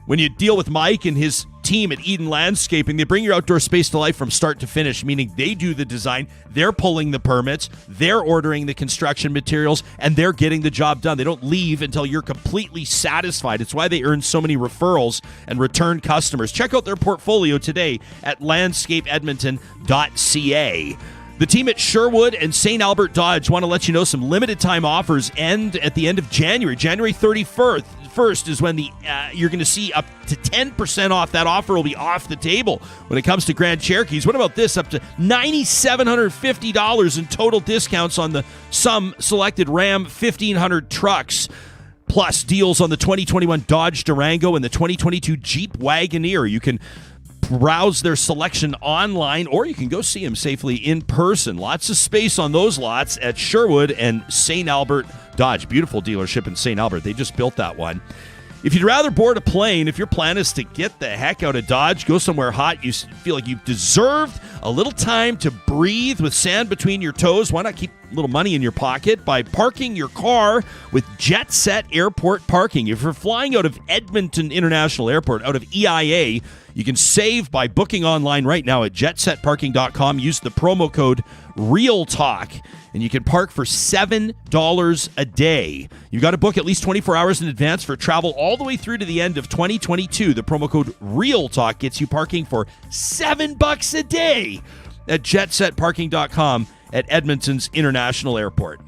A: When you deal with Mike and his team at Eden Landscaping, they bring your outdoor space to life from start to finish, meaning they do the design, they're pulling the permits, they're ordering the construction materials, and they're getting the job done. They don't leave until you're completely satisfied. It's why they earn so many referrals and return customers. Check out their portfolio today at landscapeedmonton.ca. The team at Sherwood and St. Albert Dodge want to let you know some limited time offers end at the end of January. January 31st is when you're going to see up to 10% off. That offer will be off the table when it comes to Grand Cherokees. What about this? Up to $9,750 in total discounts on some selected Ram 1500 trucks. Plus deals on the 2021 Dodge Durango and the 2022 Jeep Wagoneer. You can browse their selection online, or you can go see them safely in person. Lots of space on those lots at Sherwood and St. Albert Dodge. Beautiful dealership in St. Albert. They just built that one. If you'd rather board a plane, if your plan is to get the heck out of Dodge, go somewhere hot, you feel like you've deserved a little time to breathe with sand between your toes, why not keep a little money in your pocket by parking your car with Jet Set Airport Parking? If you're flying out of Edmonton International Airport, out of EIA, you can save by booking online right now at jetsetparking.com. Use the promo code REALTALK, and you can park for $7 a day. You've got to book at least 24 hours in advance for travel all the way through to the end of 2022. The promo code REALTALK gets you parking for $7 a day at jetsetparking.com at Edmonton's International Airport.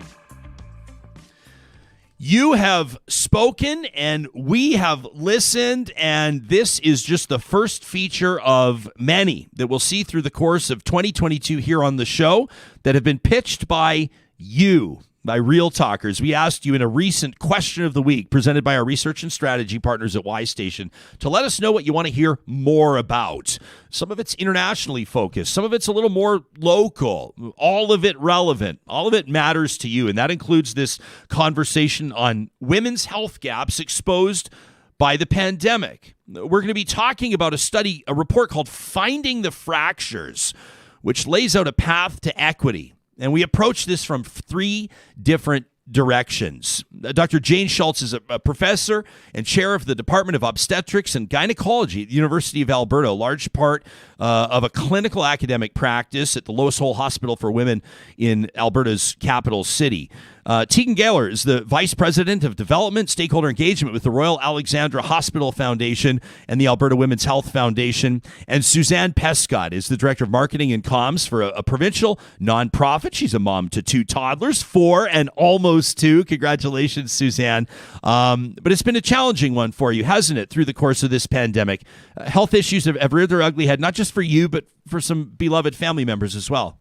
A: You have spoken and we have listened, and this is just the first feature of many that we'll see through the course of 2022 here on the show that have been pitched by you, by Real Talkers. We asked you in a recent question of the week presented by our research and strategy partners at Y Station to let us know what you want to hear more about. Some of it's internationally focused. Some of it's a little more local. All of it relevant. All of it matters to you. And that includes this conversation on women's health gaps exposed by the pandemic. We're going to be talking about a report called Finding the Fractures, which lays out a path to equity. And we approach this from three different directions. Dr. Jane Schulz is a professor and chair of the Department of Obstetrics and Gynecology at the University of Alberta, a large part of a clinical academic practice at the Lois Hole Hospital for Women in Alberta's capital city. Teagan Gahler is the Vice President of Development, Stakeholder Engagement with the Royal Alexandra Hospital Foundation and the Alberta Women's Health Foundation. And Suzanne Pescod is the Director of Marketing and Comms for a provincial nonprofit. She's a mom to two toddlers, 4 and almost 2. Congratulations, Suzanne. But it's been a challenging one for you, hasn't it, through the course of this pandemic? Health issues have reared their ugly head, not just for you, but for some beloved family members as well.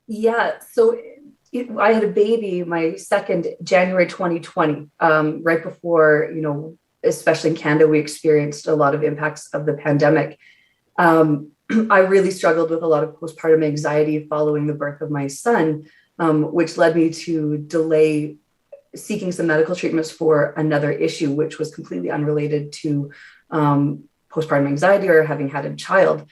F: Yeah, so I had a baby, my second, January 2020, right before, especially in Canada, we experienced a lot of impacts of the pandemic. I really struggled with a lot of postpartum anxiety following the birth of my son, which led me to delay seeking some medical treatments for another issue, which was completely unrelated to postpartum anxiety or having had a child.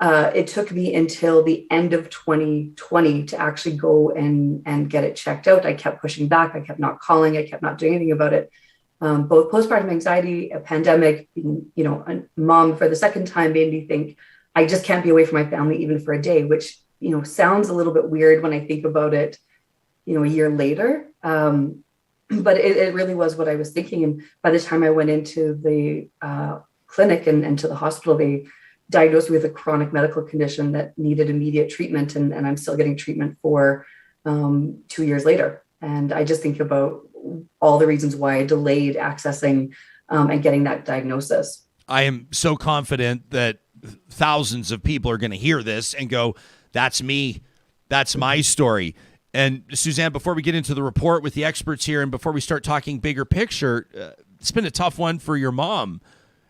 F: It took me until the end of 2020 to actually go and get it checked out. I kept pushing back. I kept not calling. I kept not doing anything about it. Both postpartum anxiety, a pandemic, being, a mom for the second time made me think I just can't be away from my family even for a day, which, sounds a little bit weird when I think about it, a year later. But it really was what I was thinking. And by the time I went into the clinic and to the hospital, diagnosed with a chronic medical condition that needed immediate treatment. And I'm still getting treatment for 2 years later. And I just think about all the reasons why I delayed accessing and getting that diagnosis.
A: I am so confident that thousands of people are going to hear this and go, that's me. That's my story. And Suzanne, before we get into the report with the experts here and before we start talking bigger picture, it's been a tough one for your mom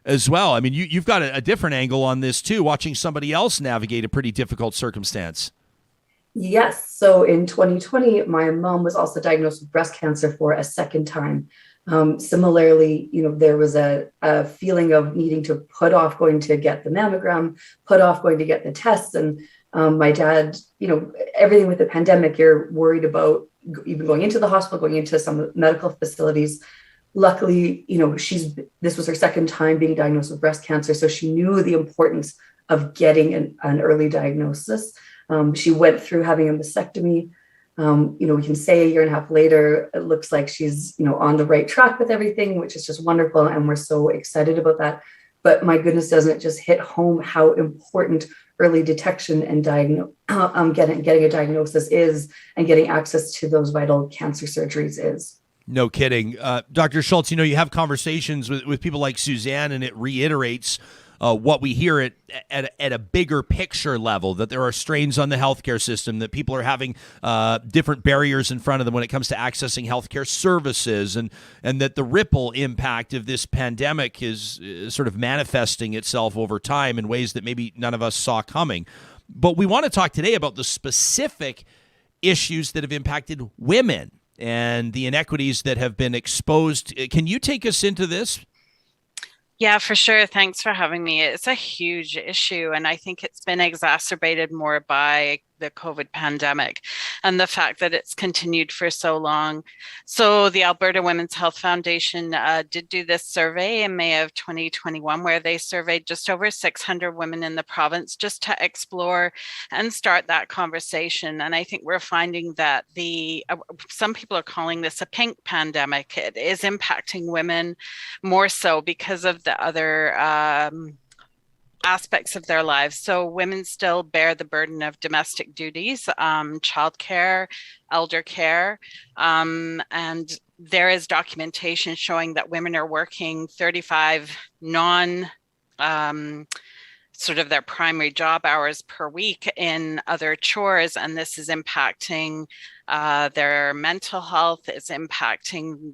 A: as well. I mean, you've got a different angle on this too, watching somebody else navigate a pretty difficult circumstance.
F: Yes. So in 2020, my mom was also diagnosed with breast cancer for a second time. Similarly, there was a feeling of needing to put off going to get the mammogram, put off going to get the tests. And my dad, everything with the pandemic, you're worried about even going into the hospital, going into some medical facilities. Luckily, this was her second time being diagnosed with breast cancer. So she knew the importance of getting an early diagnosis. She went through having a mastectomy. We can say a year and a half later, it looks like she's, on the right track with everything, which is just wonderful. And we're so excited about that. But my goodness, doesn't it just hit home how important early detection and getting a diagnosis is, and getting access to those vital cancer surgeries is.
A: No kidding. Dr. Schulz, you have conversations with people like Suzanne, and it reiterates what we hear at a bigger picture level, that there are strains on the healthcare system, that people are having different barriers in front of them when it comes to accessing healthcare services, and that the ripple impact of this pandemic is sort of manifesting itself over time in ways that maybe none of us saw coming. But we want to talk today about the specific issues that have impacted women and the inequities that have been exposed. Can you take us into this?
G: Yeah, for sure. Thanks for having me. It's a huge issue, and I think it's been exacerbated more by the COVID pandemic and the fact that it's continued for so long. So the Alberta Women's Health Foundation did do this survey in May of 2021, where they surveyed just over 600 women in the province just to explore and start that conversation. And I think we're finding that some people are calling this a pink pandemic. It is impacting women more so because of the other aspects of their lives. So women still bear the burden of domestic duties, childcare, elder care, and there is documentation showing that women are working 35 sort of their primary job hours per week in other chores, and this is impacting their mental health, it's impacting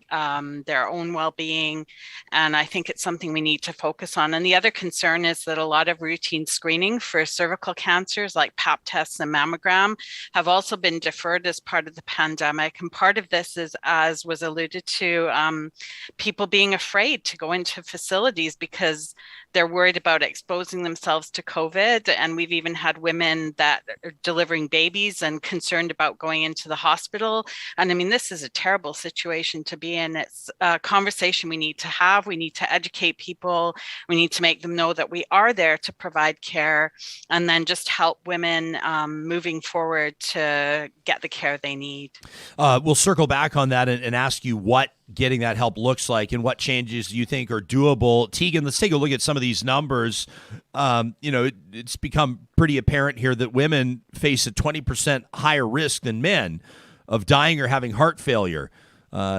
G: their own well-being, and I think it's something we need to focus on. And the other concern is that a lot of routine screening for cervical cancers like pap tests and mammogram have also been deferred as part of the pandemic, and part of this is, as was alluded to, people being afraid to go into facilities because they're worried about exposing themselves to COVID. And we've even had women that are delivering babies and concerned about going into the hospital. And I mean, this is a terrible situation to be in. It's a conversation we need to have. We need to educate people. We need to make them know that we are there to provide care, and then just help women moving forward to get the care they need.
A: We'll circle back on that and ask you what getting that help looks like and what changes you think are doable. Teagan, let's take a look at some of these numbers. It's become pretty apparent here that women face a 20% higher risk than men of dying or having heart failure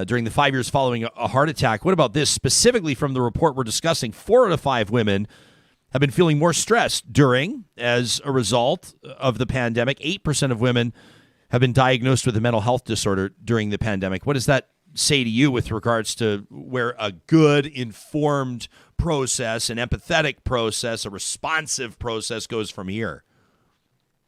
A: during the 5 years following a heart attack. What about this? Specifically from the report we're discussing, 4 out of 5 women have been feeling more stressed during as a result of the pandemic. 8% of women have been diagnosed with a mental health disorder during the pandemic. What does that say to you with regards to where a good, informed process, an empathetic process, a responsive process goes from here?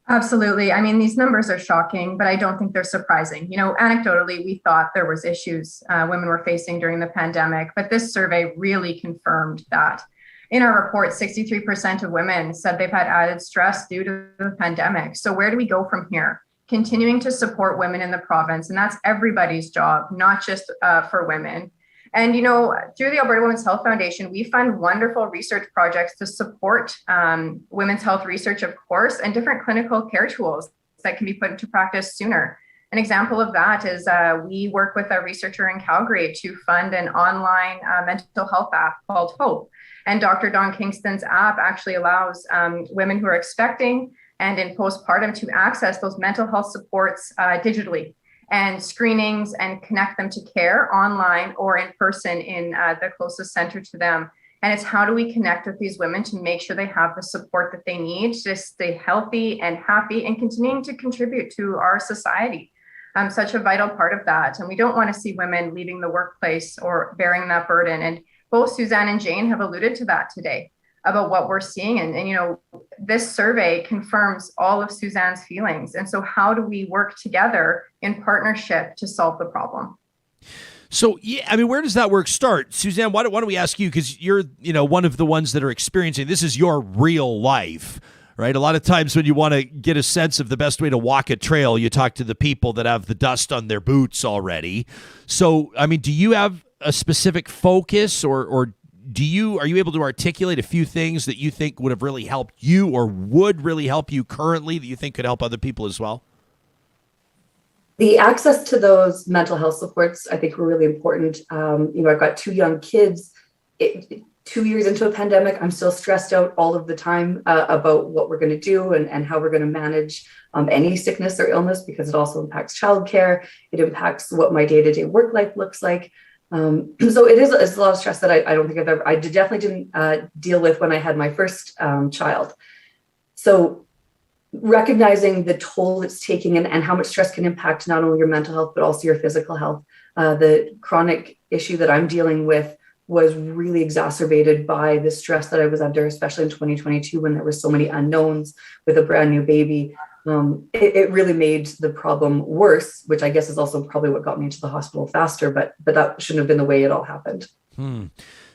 H: Absolutely. I mean, these numbers are shocking, but I don't think they're surprising. Anecdotally, we thought there was issues women were facing during the pandemic, but this survey really confirmed that. In our report, 63% of women said they've had added stress due to the pandemic. So where do we go from here? Continuing to support women in the province, and that's everybody's job, not just for women. And, through the Alberta Women's Health Foundation, we fund wonderful research projects to support women's health research, of course, and different clinical care tools that can be put into practice sooner. An example of that is we work with a researcher in Calgary to fund an online mental health app called Hope. And Dr. Dawn Kingston's app actually allows women who are expecting and in postpartum to access those mental health supports digitally, and screenings, and connect them to care online or in person in the closest center to them. And it's how do we connect with these women to make sure they have the support that they need to stay healthy and happy and continuing to contribute to our society. Such a vital part of that. And we don't want to see women leaving the workplace or bearing that burden. And both Suzanne and Jane have alluded to that today about what we're seeing. And you know, this survey confirms all of Suzanne's feelings. And so how do we work together in partnership to solve the problem?
A: So, yeah, I mean, where does that work start? Suzanne, why don't we ask you, because you're, you know, one of the ones that are experiencing, this is your real life, right? A lot of times when you want to get a sense of the best way to walk a trail, you talk to the people that have the dust on their boots already. So, I mean, do you have a specific focus, or are you able to articulate a few things that you think would have really helped you or would really help you currently that you think could help other people as well?
F: The access to those mental health supports, I think, were really important. You know, I've got 2 young kids. 2 years into a pandemic, I'm still stressed out all of the time about what we're going to do and how we're going to manage any sickness or illness, because it also impacts childcare. It impacts what my day-to-day work life looks like. So it's a lot of stress that I don't think I definitely didn't deal with when I had my first child. So recognizing the toll it's taking and how much stress can impact not only your mental health, but also your physical health. The chronic issue that I'm dealing with was really exacerbated by the stress that I was under, especially in 2022, when there were so many unknowns with a brand new baby. It really made the problem worse, which I guess is also probably what got me into the hospital faster, but that shouldn't have been the way it all happened.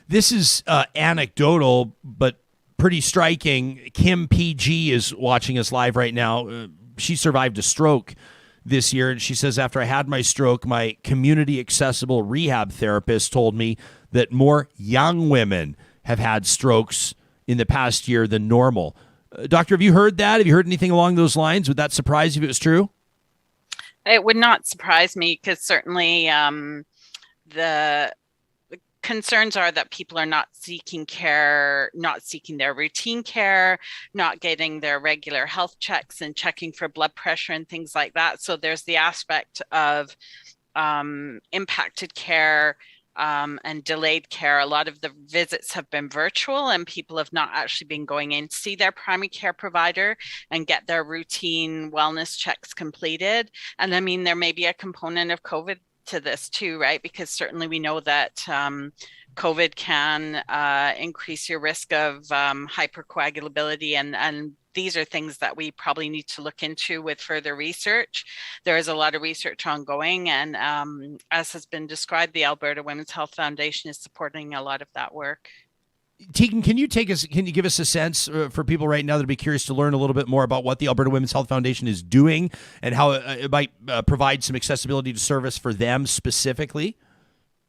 A: This is anecdotal, but pretty striking. Kim PG is watching us live right now. She survived a stroke this year, and she says, after I had my stroke, my community accessible rehab therapist told me that more young women have had strokes in the past year than normal. Doctor, have you heard that? Have you heard anything along those lines? Would that surprise you if it was true?
G: It would not surprise me, because certainly the concerns are that people are not seeking care, not seeking their routine care, not getting their regular health checks and checking for blood pressure and things like that. So there's the aspect of impacted care and delayed care. A lot of the visits have been virtual, and people have not actually been going in to see their primary care provider and get their routine wellness checks completed. And I mean, there may be a component of COVID to this too, right? Because certainly we know that COVID can increase your risk of hypercoagulability, and these are things that we probably need to look into with further research. There is a lot of research ongoing, and as has been described, the Alberta Women's Health Foundation is supporting a lot of that work.
A: Teagan, can you give us a sense for people right now that would be curious to learn a little bit more about what the Alberta Women's Health Foundation is doing and how it might provide some accessibility to service for them specifically?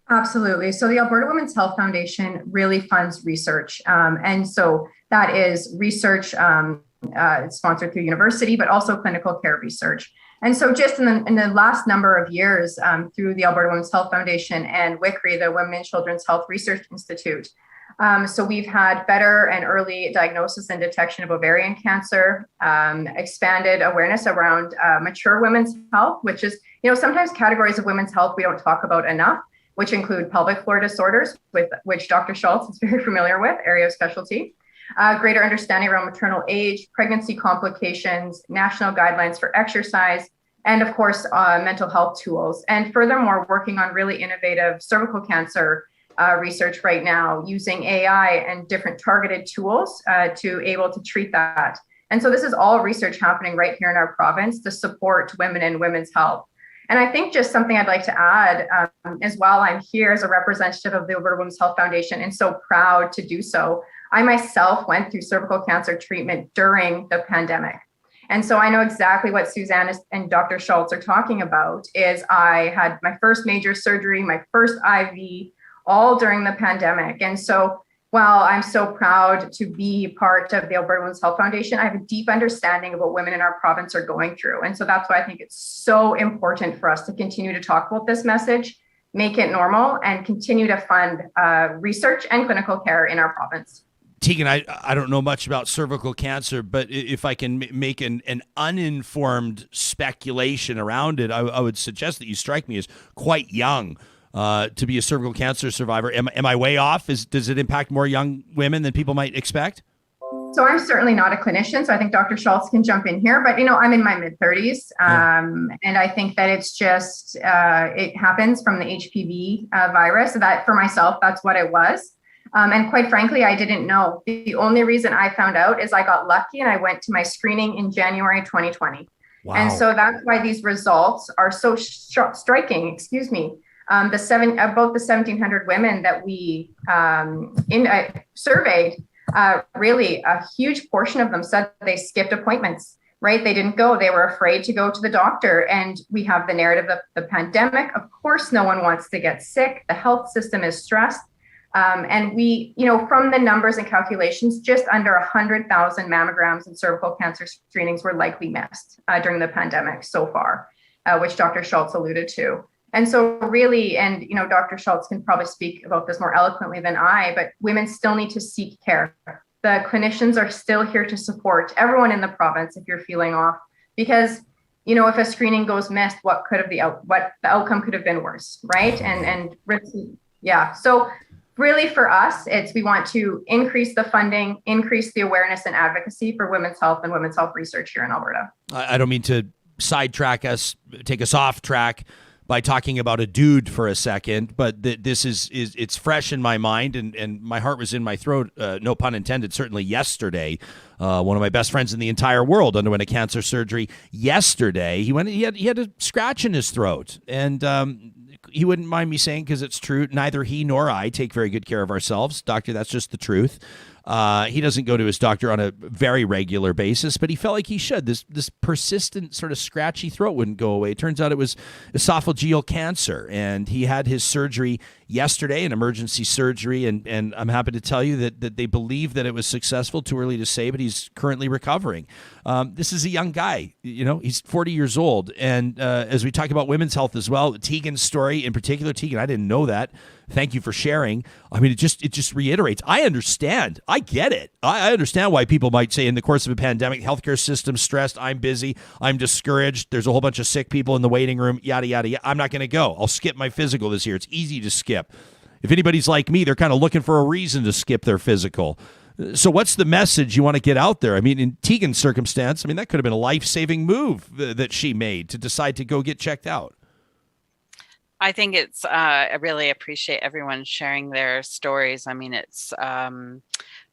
H: Absolutely. So the Alberta Women's Health Foundation really funds research. And so that is research sponsored through university, but also clinical care research. And so just in the last number of years, through the Alberta Women's Health Foundation and WICRI, the Women and Children's Health Research Institute, so we've had better and early diagnosis and detection of ovarian cancer, expanded awareness around mature women's health, which is, you know, sometimes categories of women's health we don't talk about enough, which include pelvic floor disorders, with which Dr. Schulz is very familiar with, area of specialty, greater understanding around maternal age, pregnancy complications, national guidelines for exercise, and of course, mental health tools. And furthermore, working on really innovative cervical cancer research right now, using AI and different targeted tools to able to treat that. And so this is all research happening right here in our province to support women and women's health. And I think just something I'd like to add as well, I'm here as a representative of the Alberta Women's Health Foundation and so proud to do so. I myself went through cervical cancer treatment during the pandemic. And so I know exactly what Suzanne and Dr. Schulz are talking about. Is I had my first major surgery, my first IV, all during the pandemic. And so while I'm so proud to be part of the Alberta Women's Health Foundation, I have a deep understanding of what women in our province are going through. And so that's why I think it's so important for us to continue to talk about this message, make it normal, and continue to fund research and clinical care in our province.
A: Teagan, I don't know much about cervical cancer, but if I can make an uninformed speculation around it, I would suggest that you strike me as quite young to be a cervical cancer survivor. Am I way off? Does it impact more young women than people might expect?
H: So I'm certainly not a clinician, so I think Dr. Schulz can jump in here, but I'm in my mid-30s, and I think that it's just, it happens from the HPV virus. So that for myself, that's what it was. And quite frankly, I didn't know. The only reason I found out is I got lucky and I went to my screening in January 2020. Wow. And so that's why these results are so striking, excuse me. About the 1,700 women that we surveyed, really a huge portion of them said they skipped appointments, right? They didn't go. They were afraid to go to the doctor. And we have the narrative of the pandemic. Of course, no one wants to get sick. The health system is stressed. And we, from the numbers and calculations, just under 100,000 mammograms and cervical cancer screenings were likely missed during the pandemic so far, which Dr. Schulz alluded to. And so really, and, Dr. Schulz can probably speak about this more eloquently than I, but women still need to seek care. The clinicians are still here to support everyone in the province if you're feeling off, because, if a screening goes missed, what the outcome could have been worse, right? So really for us, we want to increase the funding, increase the awareness and advocacy for women's health and women's health research here in Alberta.
A: I don't mean to sidetrack us, take us off track by talking about a dude for a second, but this is it's fresh in my mind, and my heart was in my throat, no pun intended, certainly yesterday. One of my best friends in the entire world underwent a cancer surgery yesterday. He had a scratch in his throat, and he wouldn't mind me saying, because it's true, neither he nor I take very good care of ourselves. Doctor, that's just the truth. He doesn't go to his doctor on a very regular basis, but he felt like he should. This persistent sort of scratchy throat wouldn't go away. It turns out it was esophageal cancer, and he had his surgery yesterday, an emergency surgery, and I'm happy to tell you that they believe that it was successful. Too early to say, but he's currently recovering. This is a young guy. He's 40 years old, and as we talk about women's health as well, Teagan's story in particular, Teagan, I didn't know that. Thank you for sharing. I mean, it just reiterates. I understand. I get it. I understand why people might say in the course of a pandemic, healthcare system stressed, I'm busy, I'm discouraged, there's a whole bunch of sick people in the waiting room, yada, yada, yada. I'm not going to go. I'll skip my physical this year. It's easy to skip. If anybody's like me, they're kind of looking for a reason to skip their physical. So what's the message you want to get out there? I mean, in Teagan's circumstance, that could have been a life-saving move that she made to decide to go get checked out.
G: I think I really appreciate everyone sharing their stories. It's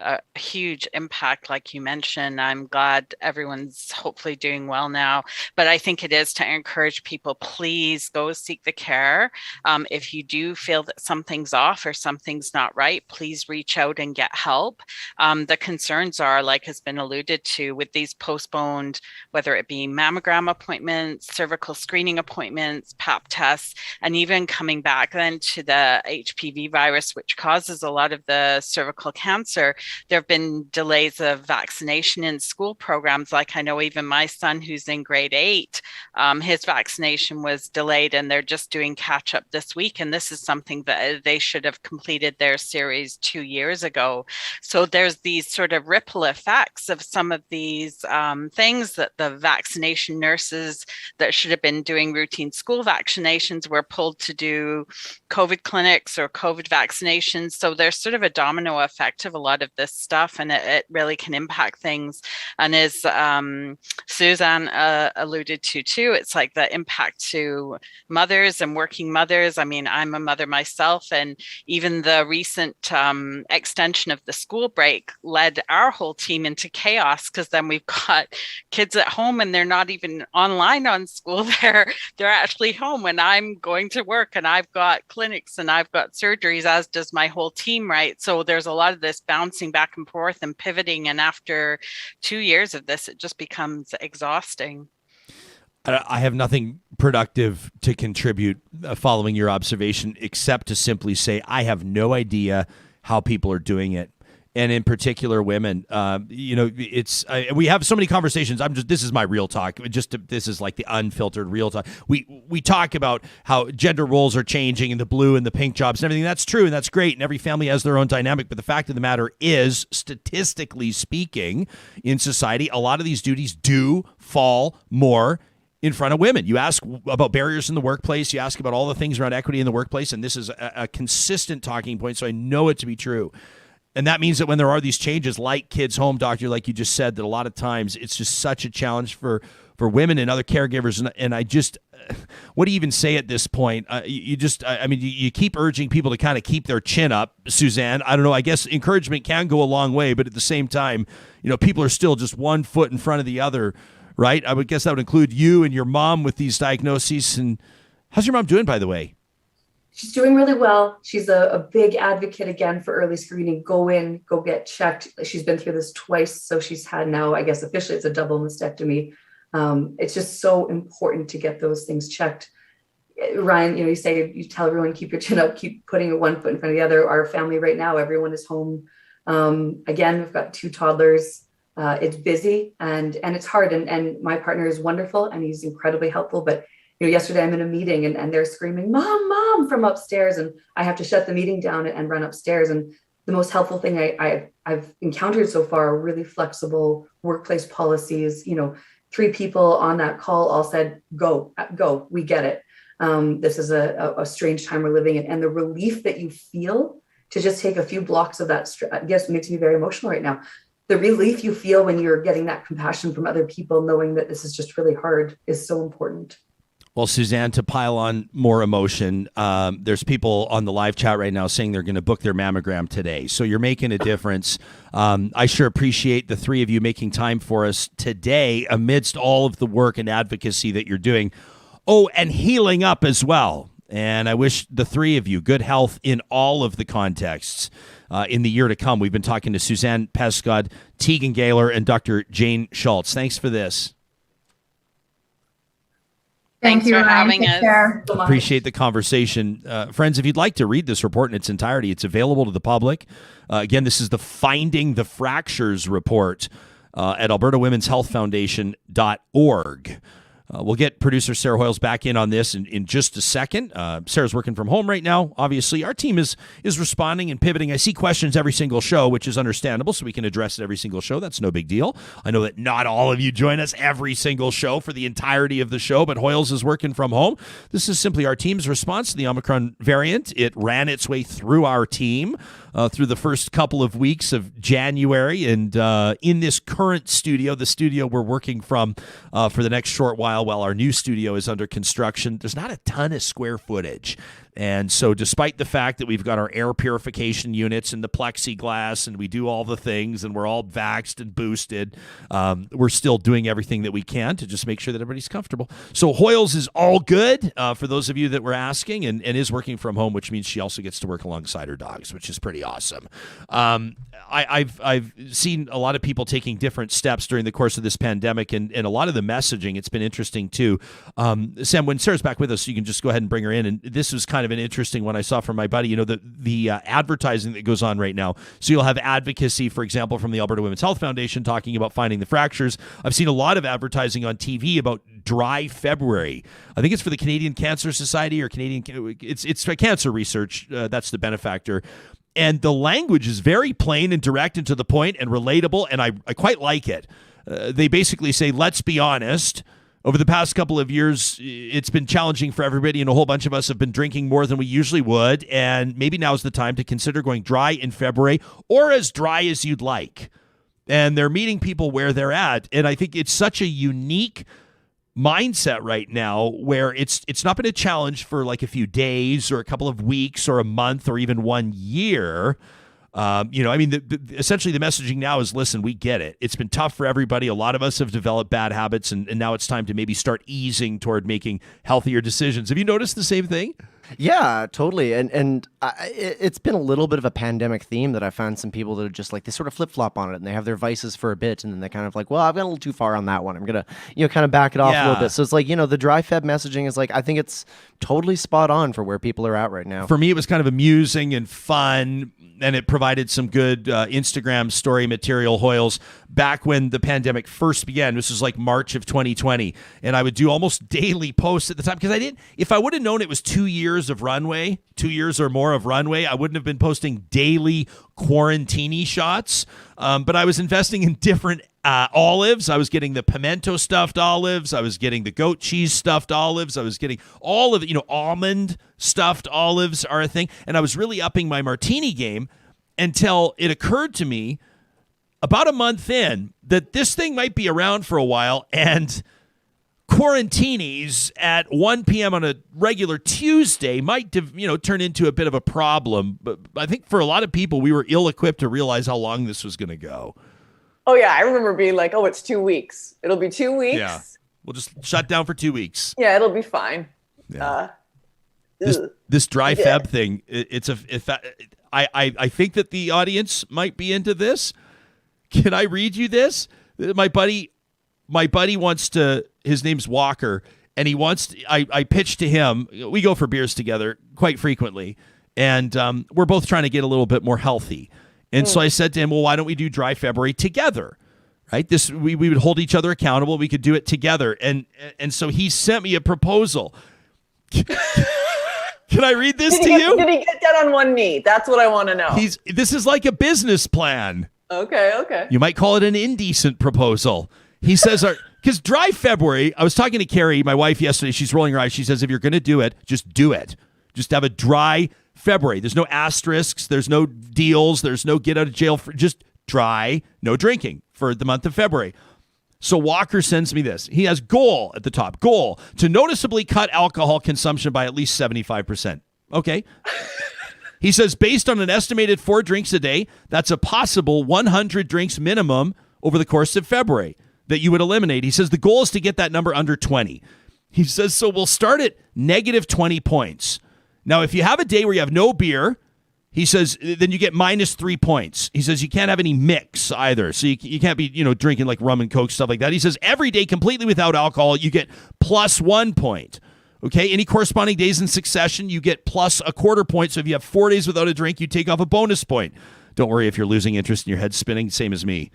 G: a huge impact, like you mentioned. I'm glad everyone's hopefully doing well now, but I think it is to encourage people, please go seek the care. If you do feel that something's off or something's not right, please reach out and get help. The concerns are, like has been alluded to, with these postponed, whether it be mammogram appointments, cervical screening appointments, pap tests, and even coming back then to the HPV virus, which causes a lot of the cervical cancer. There have been delays of vaccination in school programs. Like I know even my son, who's in grade 8, his vaccination was delayed, and they're just doing catch up this week. And this is something that they should have completed their series 2 years ago. So there's these sort of ripple effects of some of these things that the vaccination nurses that should have been doing routine school vaccinations were pulled to do COVID clinics or COVID vaccinations. So there's sort of a domino effect of a lot of this stuff, and it really can impact things. And as Suzanne alluded to too, it's like the impact to mothers and working mothers. I'm a mother myself, and even the recent extension of the school break led our whole team into chaos, because then we've got kids at home and they're not even online on school. They're actually home, and I'm going to work, and I've got clinics and I've got surgeries, as does my whole team, right? So there's a lot of this bouncing back and forth and pivoting, and after 2 years of this, it just becomes exhausting.
A: I have nothing productive to contribute following your observation, except to simply say I have no idea how people are doing it. and in particular women. It's we have so many conversations. This is my real talk. This is like the unfiltered real talk. We talk about how gender roles are changing and the blue and the pink jobs and everything. That's true and that's great. And every family has their own dynamic. But the fact of the matter is, statistically speaking, in society, a lot of these duties do fall more in front of women. You ask about barriers in the workplace. You ask about all the things around equity in the workplace. And this is a consistent talking point. So I know it to be true. And that means that when there are these changes, like Kids Home Doctor, like you just said, that a lot of times it's just such a challenge for women and other caregivers. And I just, what do you even say at this point? You keep urging people to kind of keep their chin up, Suzanne. I don't know. I guess encouragement can go a long way, but at the same time, people are still just one foot in front of the other, right? I would guess that would include you and your mom with these diagnoses. And how's your mom doing, by the way?
F: She's doing really well. She's a big advocate again for early screening. Go in, go get checked. She's been through this twice. So she's had now, I guess officially it's a double mastectomy. It's just so important to get those things checked. Ryan, you tell everyone, keep your chin up, keep putting one foot in front of the other. Our family right now, everyone is home. Again, we've got 2 toddlers. It's busy and it's hard. And my partner is wonderful and he's incredibly helpful, but yesterday I'm in a meeting and they're screaming, mom, from upstairs. And I have to shut the meeting down and run upstairs. And the most helpful thing I've encountered so far are really flexible workplace policies. 3 people on that call all said, go, we get it. This is a strange time we're living in. And the relief that you feel to just take a few blocks of that, I guess makes me very emotional right now. The relief you feel when you're getting that compassion from other people, knowing that this is just really hard, is so important.
A: Well, Suzanne, to pile on more emotion, there's people on the live chat right now saying they're going to book their mammogram today. So you're making a difference. I sure appreciate the 3 of you making time for us today amidst all of the work and advocacy that you're doing. Oh, and healing up as well. And I wish the 3 of you good health in all of the contexts in the year to come. We've been talking to Suzanne Pescod, Teagan Gahler, and Dr. Jane Schulz. Thanks for this.
H: Thank you
G: for
H: Ryan.
G: having
H: Take
G: us.
H: care.
A: Appreciate the conversation. Friends, if you'd like to read this report in its entirety, it's available to the public. Again, this is the Finding the Fractures report at albertawomen'shealthfoundation.org. We'll get producer Sarah Hoyles back in on this in just a second. Sarah's working from home right now. Obviously, our team is responding and pivoting. I see questions every single show, which is understandable, so we can address it every single show. That's no big deal. I know that not all of you join us every single show for the entirety of the show, but Hoyles is working from home. This is simply our team's response to the Omicron variant. It ran its way through our team through the first couple of weeks of January, and in this current studio, the studio we're working from for the next short while our new studio is under construction, there's not a ton of square footage. And so despite the fact that we've got our air purification units and the plexiglass and we do all the things and we're all vaxxed and boosted, we're still doing everything that we can to just make sure that everybody's comfortable. So Hoyles is all good for those of you that were asking, and is working from home, which means she also gets to work alongside her dogs, which is pretty awesome. I've seen a lot of people taking different steps during the course of this pandemic, and a lot of the messaging, it's been interesting too. Sam, when Sarah's back with us, you can just go ahead and bring her in. And this was kind of an interesting one I saw from my buddy, the advertising that goes on right now. So you'll have advocacy, for example, from the Alberta Women's Health Foundation talking about finding the fractures. I've seen a lot of advertising on TV about Dry February. I think it's for the Canadian Cancer Society or it's cancer research. That's the benefactor. And the language is very plain and direct and to the point and relatable, and I quite like it. They basically say, let's be honest. Over the past couple of years, it's been challenging for everybody, and a whole bunch of us have been drinking more than we usually would, and maybe now's the time to consider going dry in February, or as dry as you'd like. And they're meeting people where they're at, and I think it's such a unique mindset right now where it's not been a challenge for like a few days or a couple of weeks or a month or even 1 year. Essentially the messaging now is, listen, we get it. It's been tough for everybody. A lot of us have developed bad habits, and now it's time to maybe start easing toward making healthier decisions. Have you noticed the same thing?
E: Yeah, totally. And it's been a little bit of a pandemic theme that I found some people that are just like, they sort of flip flop on it and they have their vices for a bit. And then they're kind of like, well, I've gone a little too far on that one. I'm going to, kind of back it off a little bit. So it's like, the dry Feb messaging is like, I think it's totally spot on for where people are at right now.
A: For me, it was kind of amusing and fun, and it provided some good Instagram story material, Hoyles, back when the pandemic first began. This was like March of 2020, and I would do almost daily posts at the time because if I would have known it was 2 years of runway, 2 years or more of runway, I wouldn't have been posting daily quarantini shots. But I was investing in different olives. I was getting the pimento stuffed olives. I was getting the goat cheese stuffed olives. I was getting all of almond stuffed olives are a thing. And I was really upping my martini game until it occurred to me about a month in that this thing might be around for a while, and quarantinis at 1 p.m. on a regular Tuesday might turn into a bit of a problem. But I think for a lot of people, we were ill-equipped to realize how long this was going to go.
I: Oh, yeah. I remember being like, oh, it's 2 weeks. It'll be 2 weeks.
A: Yeah. We'll just shut down for 2 weeks.
I: Yeah, it'll be fine.
A: Yeah. This dry Feb thing, I think that the audience might be into this. Can I read you this? My buddy wants to, his name's Walker, and he wants, I pitched to him, we go for beers together quite frequently, and we're both trying to get a little bit more healthy. And so I said to him, well, why don't we do dry February together? Right? We would hold each other accountable. We could do it together. And so he sent me a proposal. Can I read this to you?
I: Did he get down on one knee? That's what I want to know.
A: This is like a business plan.
I: Okay.
A: You might call it an indecent proposal. He says, because dry February, I was talking to Carrie, my wife, yesterday. She's rolling her eyes. She says, if you're going to do it, just do it. Just have a dry February. There's no asterisks. There's no deals. There's no get out of jail. Just dry, no drinking for the month of February. So Walker sends me this. He has goal at the top. Goal to noticeably cut alcohol consumption by at least 75%. Okay. He says, based on an estimated 4 drinks a day, that's a possible 100 drinks minimum over the course of February that you would eliminate. He says the goal is to get that number under 20. He says, so we'll start at negative 20 points. Now, if you have a day where you have no beer, he says, then you get minus 3 points. He says you can't have any mix either. So you can't be, drinking like rum and Coke, stuff like that. He says every day completely without alcohol, you get plus 1 point. Okay, any corresponding days in succession, you get plus a quarter point. So if you have 4 days without a drink, you take off a bonus point. Don't worry if you're losing interest and your head's spinning, same as me.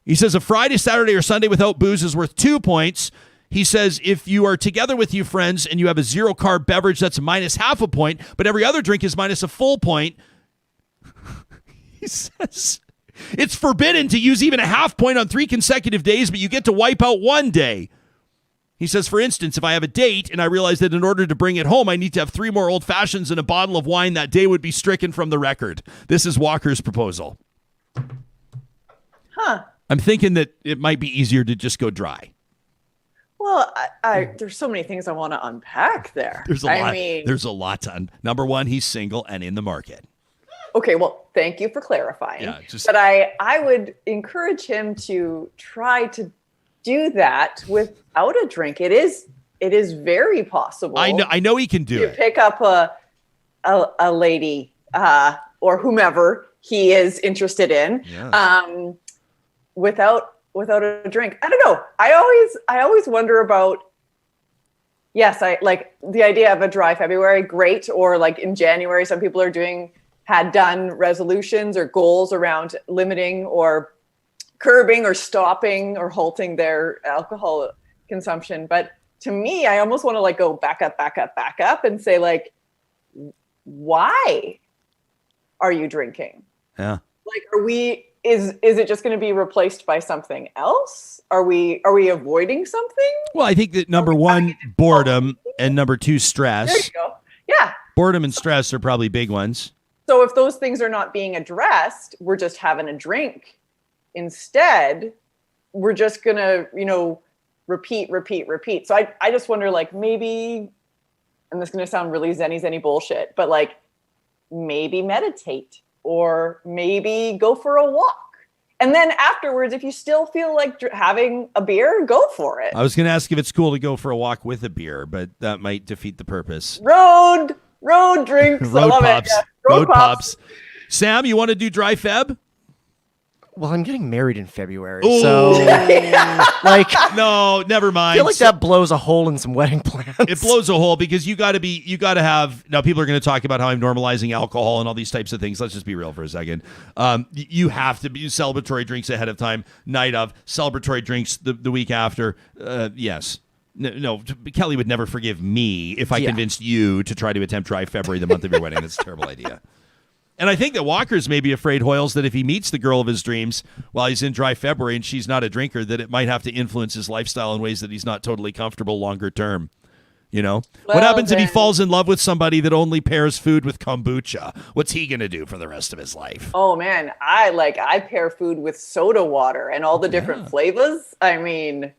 A: He says a Friday, Saturday, or Sunday without booze is worth 2 points. He says if you are together with your friends and you have a 0-carb beverage, that's minus half a point, but every other drink is minus a full point. He says it's forbidden to use even a half point on 3 consecutive days, but you get to wipe out 1 day. He says, for instance, if I have a date and I realize that in order to bring it home, I need to have 3 more old fashions and a bottle of wine, that day would be stricken from the record. This is Walker's proposal.
I: Huh.
A: I'm thinking that it might be easier to just go dry.
I: Well, there's so many things I want to unpack there.
A: There's a lot to Number one, he's single and in the market.
I: Okay, well, thank you for clarifying.
A: Yeah,
I: but I would encourage him to try to do that without a drink. It is very possible.
A: I know he can do it.
I: To pick up a lady or whomever he is interested in, without a drink. I don't know. I always wonder about. Yes, I like the idea of a dry February. Great, or like in January, some people had done resolutions or goals around limiting or curbing or stopping or halting their alcohol consumption. But to me, I almost want to go back up and say, like, why are you drinking?
A: Yeah.
I: Is it just going to be replaced by something else? Are we avoiding something?
A: Well, I think that number one, boredom, and number two, stress.
I: There you go. Yeah.
A: Boredom and stress are probably big ones.
I: So if those things are not being addressed, we're just having a drink. Instead, we're just going to, repeat. So I just wonder, maybe, and this is going to sound really zenny bullshit, but maybe meditate or maybe go for a walk. And then afterwards, if you still feel like having a beer, go for it.
A: I was going to ask if it's cool to go for a walk with a beer, but that might defeat the purpose.
I: Road Road drinks. I
A: Road
I: love
A: pops.
I: it. Yeah.
A: Road pops. Sam, you want to do dry Feb?
E: Well, I'm getting married in February,
A: Ooh.
E: so like,
A: no, never mind.
E: I feel like that blows a hole in some wedding plans.
A: It blows a hole because you got to have. Now, people are going to talk about how I'm normalizing alcohol and all these types of things. Let's just be real for a second. You have to be celebratory drinks ahead of time, night of, celebratory drinks the week after. Yes. No, Kelly would never forgive me if I convinced you to try to attempt dry February, the month of your wedding. That's a terrible idea. And I think that Walker's may be afraid, Hoyles, that if he meets the girl of his dreams while he's in dry February and she's not a drinker, that it might have to influence his lifestyle in ways that he's not totally comfortable longer term. You know? What happens if he falls in love with somebody that only pairs food with kombucha? What's he going to do for the rest of his life?
I: Oh, man. I pair food with soda water and all the different flavors. I mean...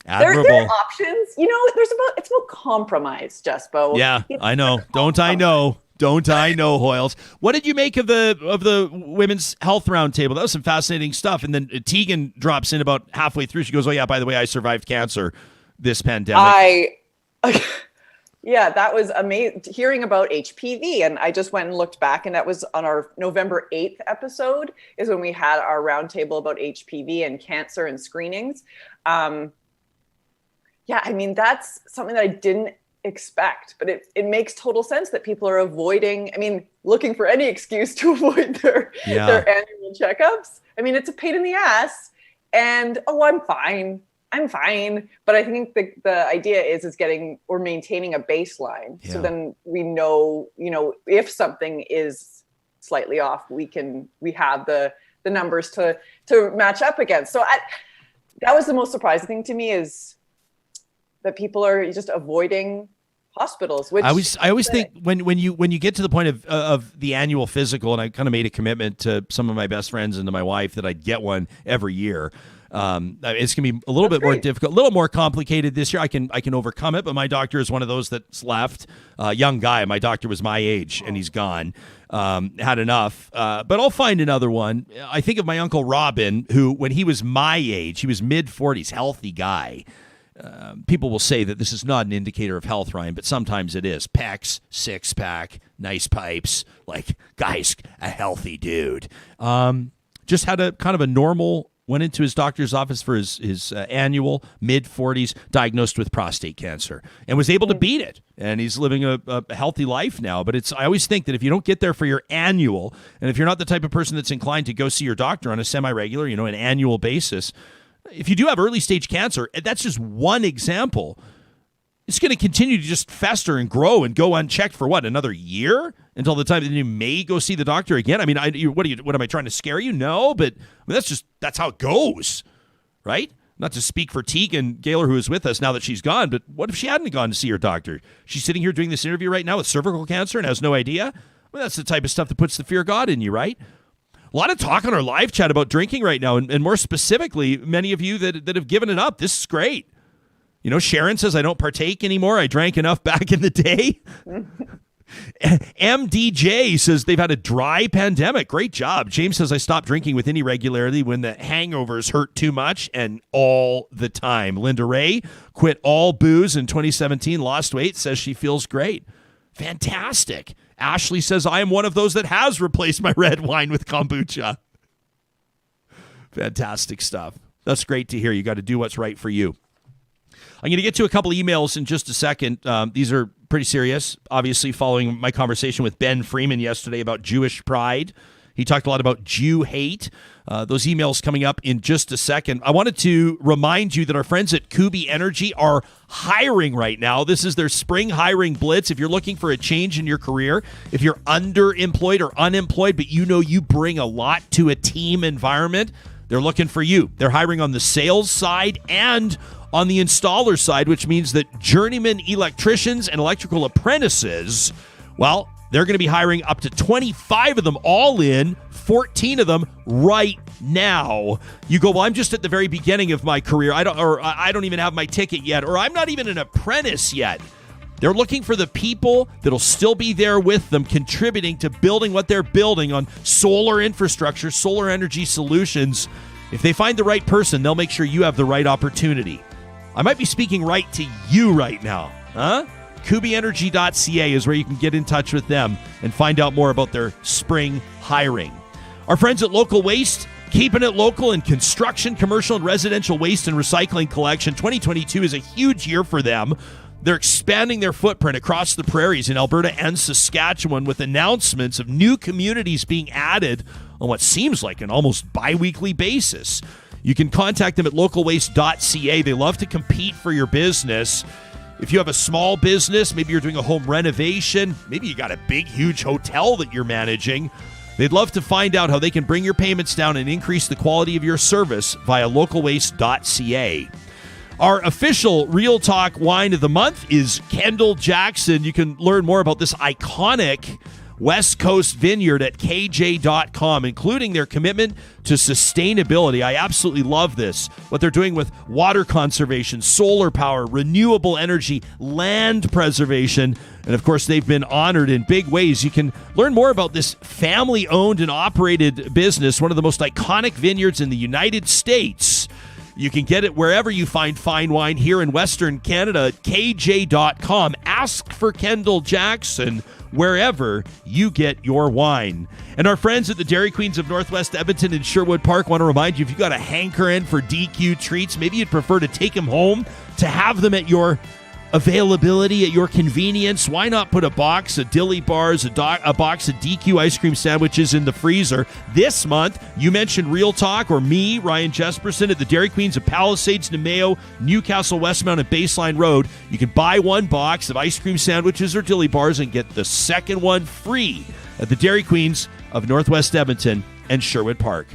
A: Admirable.
I: There are options. You know, it's about compromise, Jespo.
A: Yeah, I know. Don't I know, Hoyles? What did you make of the Women's Health Roundtable? That was some fascinating stuff. And then Teagan drops in about halfway through. She goes, "Oh yeah, by the way, I survived cancer this pandemic."
I: Yeah, that was amazing. Hearing about HPV, and I just went and looked back, and that was on our November 8th episode is when we had our roundtable about HPV and cancer and screenings. Yeah, I mean, that's something that I didn't expect, but it makes total sense that people are looking for any excuse to avoid their annual checkups. I mean, it's a pain in the ass, and I'm fine. But I think the idea is getting or maintaining a baseline. Yeah. So then we know, if something is slightly off, we have the numbers to match up against. So that was the most surprising thing to me is that people are just avoiding hospitals. Which
A: I always think when you get to the point of the annual physical, and I kind of made a commitment to some of my best friends and to my wife that I'd get one every year. It's gonna be a little bit more difficult, a little more complicated this year. I can overcome it, but my doctor is one of those that's left. Young guy. My doctor was my age, and he's gone. Had enough. But I'll find another one. I think of my uncle Robin, who when he was my age, he was mid-40s, healthy guy. People will say that this is not an indicator of health, Ryan, but sometimes it is. Pecs, six-pack, nice pipes, like, guy's a healthy dude. Just had a kind of a normal, went into his doctor's office for his annual, mid-40s, diagnosed with prostate cancer, and was able to beat it. And he's living a healthy life now. But I always think that if you don't get there for your annual, and if you're not the type of person that's inclined to go see your doctor on a semi-regular, an annual basis, if you do have early stage cancer, that's just one example. It's going to continue to just fester and grow and go unchecked for another year until the time that you may go see the doctor again. I mean, what am I trying to scare you? No, but that's how it goes, right? Not to speak for Teagan Gahler, who is with us now that she's gone, but what if she hadn't gone to see her doctor? She's sitting here doing this interview right now with cervical cancer and has no idea. Well, that's the type of stuff that puts the fear of God in you, right? A lot of talk on our live chat about drinking right now, and more specifically, many of you that have given it up. This is great. Sharon says, I don't partake anymore. I drank enough back in the day. MDJ says they've had a dry pandemic. Great job. James says, I stopped drinking with any regularity when the hangovers hurt too much and all the time. Linda Ray quit all booze in 2017, lost weight, says she feels great. Fantastic. Ashley says, I am one of those that has replaced my red wine with kombucha. Fantastic stuff. That's great to hear. You got to do what's right for you. I'm going to get to a couple emails in just a second. These are pretty serious, obviously, following my conversation with Ben Freeman yesterday about Jewish pride. He talked a lot about Jew hate. Those emails coming up in just a second. I wanted to remind you that our friends at Kubi Energy are hiring right now. This is their spring hiring blitz. If you're looking for a change in your career, if you're underemployed or unemployed, but you bring a lot to a team environment, they're looking for you. They're hiring on the sales side and on the installer side, which means that journeyman electricians and electrical apprentices, well, they're going to be hiring up to 25 of them all in, 14 of them right now. You go, well, I'm just at the very beginning of my career. I don't even have my ticket yet, or I'm not even an apprentice yet. They're looking for the people that'll still be there with them, contributing to building what they're building on solar infrastructure, solar energy solutions. If they find the right person, they'll make sure you have the right opportunity. I might be speaking right to you right now, huh? kubyenergy.ca is where you can get in touch with them and find out more about their spring hiring. Our friends at Local Waste, keeping it local in construction, commercial, and residential waste and recycling collection. 2022 is a huge year for them. They're expanding their footprint across the prairies in Alberta and Saskatchewan with announcements of new communities being added on what seems like an almost bi-weekly basis. You can contact them at localwaste.ca. They love to compete for your business. If you have a small business, maybe you're doing a home renovation, maybe you got a big, huge hotel that you're managing, they'd love to find out how they can bring your payments down and increase the quality of your service via localwaste.ca. Our official Real Talk wine of the month is Kendall Jackson. You can learn more about this iconic West Coast vineyard at kj.com, including their commitment to sustainability. I absolutely love this, what they're doing with water conservation, solar power, renewable energy, land preservation, and of course, they've been honored in big ways. You can learn more about this family-owned and operated business, one of the most iconic vineyards in the United States. You can get it wherever you find fine wine here in Western Canada at kj.com. Ask for Kendall Jackson wherever you get your wine. And our friends at the Dairy Queens of Northwest Edmonton and Sherwood Park want to remind you, if you got a hankering for DQ treats, maybe you'd prefer to take them home, to have them at your availability, at your convenience. Why not put a box of dilly bars, a box of DQ ice cream sandwiches in the freezer? This month, you mentioned Real Talk or me, Ryan Jesperson, at the Dairy Queens of Palisades, Nemeo, Newcastle, Westmount, and Baseline Road. You can buy one box of ice cream sandwiches or dilly bars and get the second one free at the Dairy Queens of Northwest Edmonton and Sherwood Park.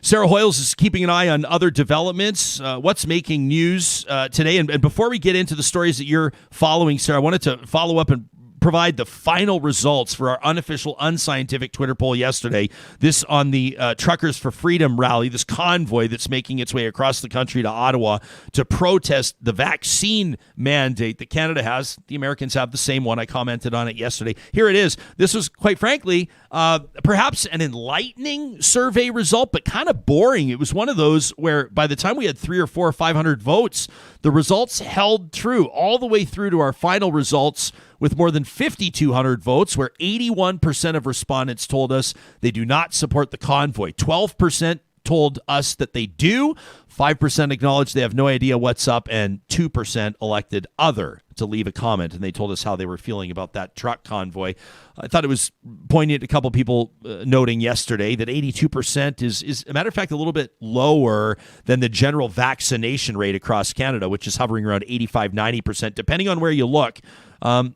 A: Sarah Hoyles is keeping an eye on other developments, what's making news today. And before we get into the stories that you're following, Sarah, I wanted to follow up and provide the final results for our unofficial, unscientific Twitter poll yesterday. This on the Truckers for Freedom rally, this convoy that's making its way across the country to Ottawa to protest the vaccine mandate that Canada has. The Americans have the same one. I commented on it yesterday. Here it is. This was, quite frankly, perhaps an enlightening survey result, but kind of boring. It was one of those where by the time we had 300 or 400 or 500 votes, the results held true all the way through to our final results with more than 5,200 votes, where 81% of respondents told us they do not support the convoy. 12% told us that they do. 5% acknowledged they have no idea what's up, and 2% elected other to leave a comment, and they told us how they were feeling about that truck convoy. I thought it was poignant, a couple people noting yesterday that 82% is, a matter of fact, a little bit lower than the general vaccination rate across Canada, which is hovering around 85-90%, depending on where you look.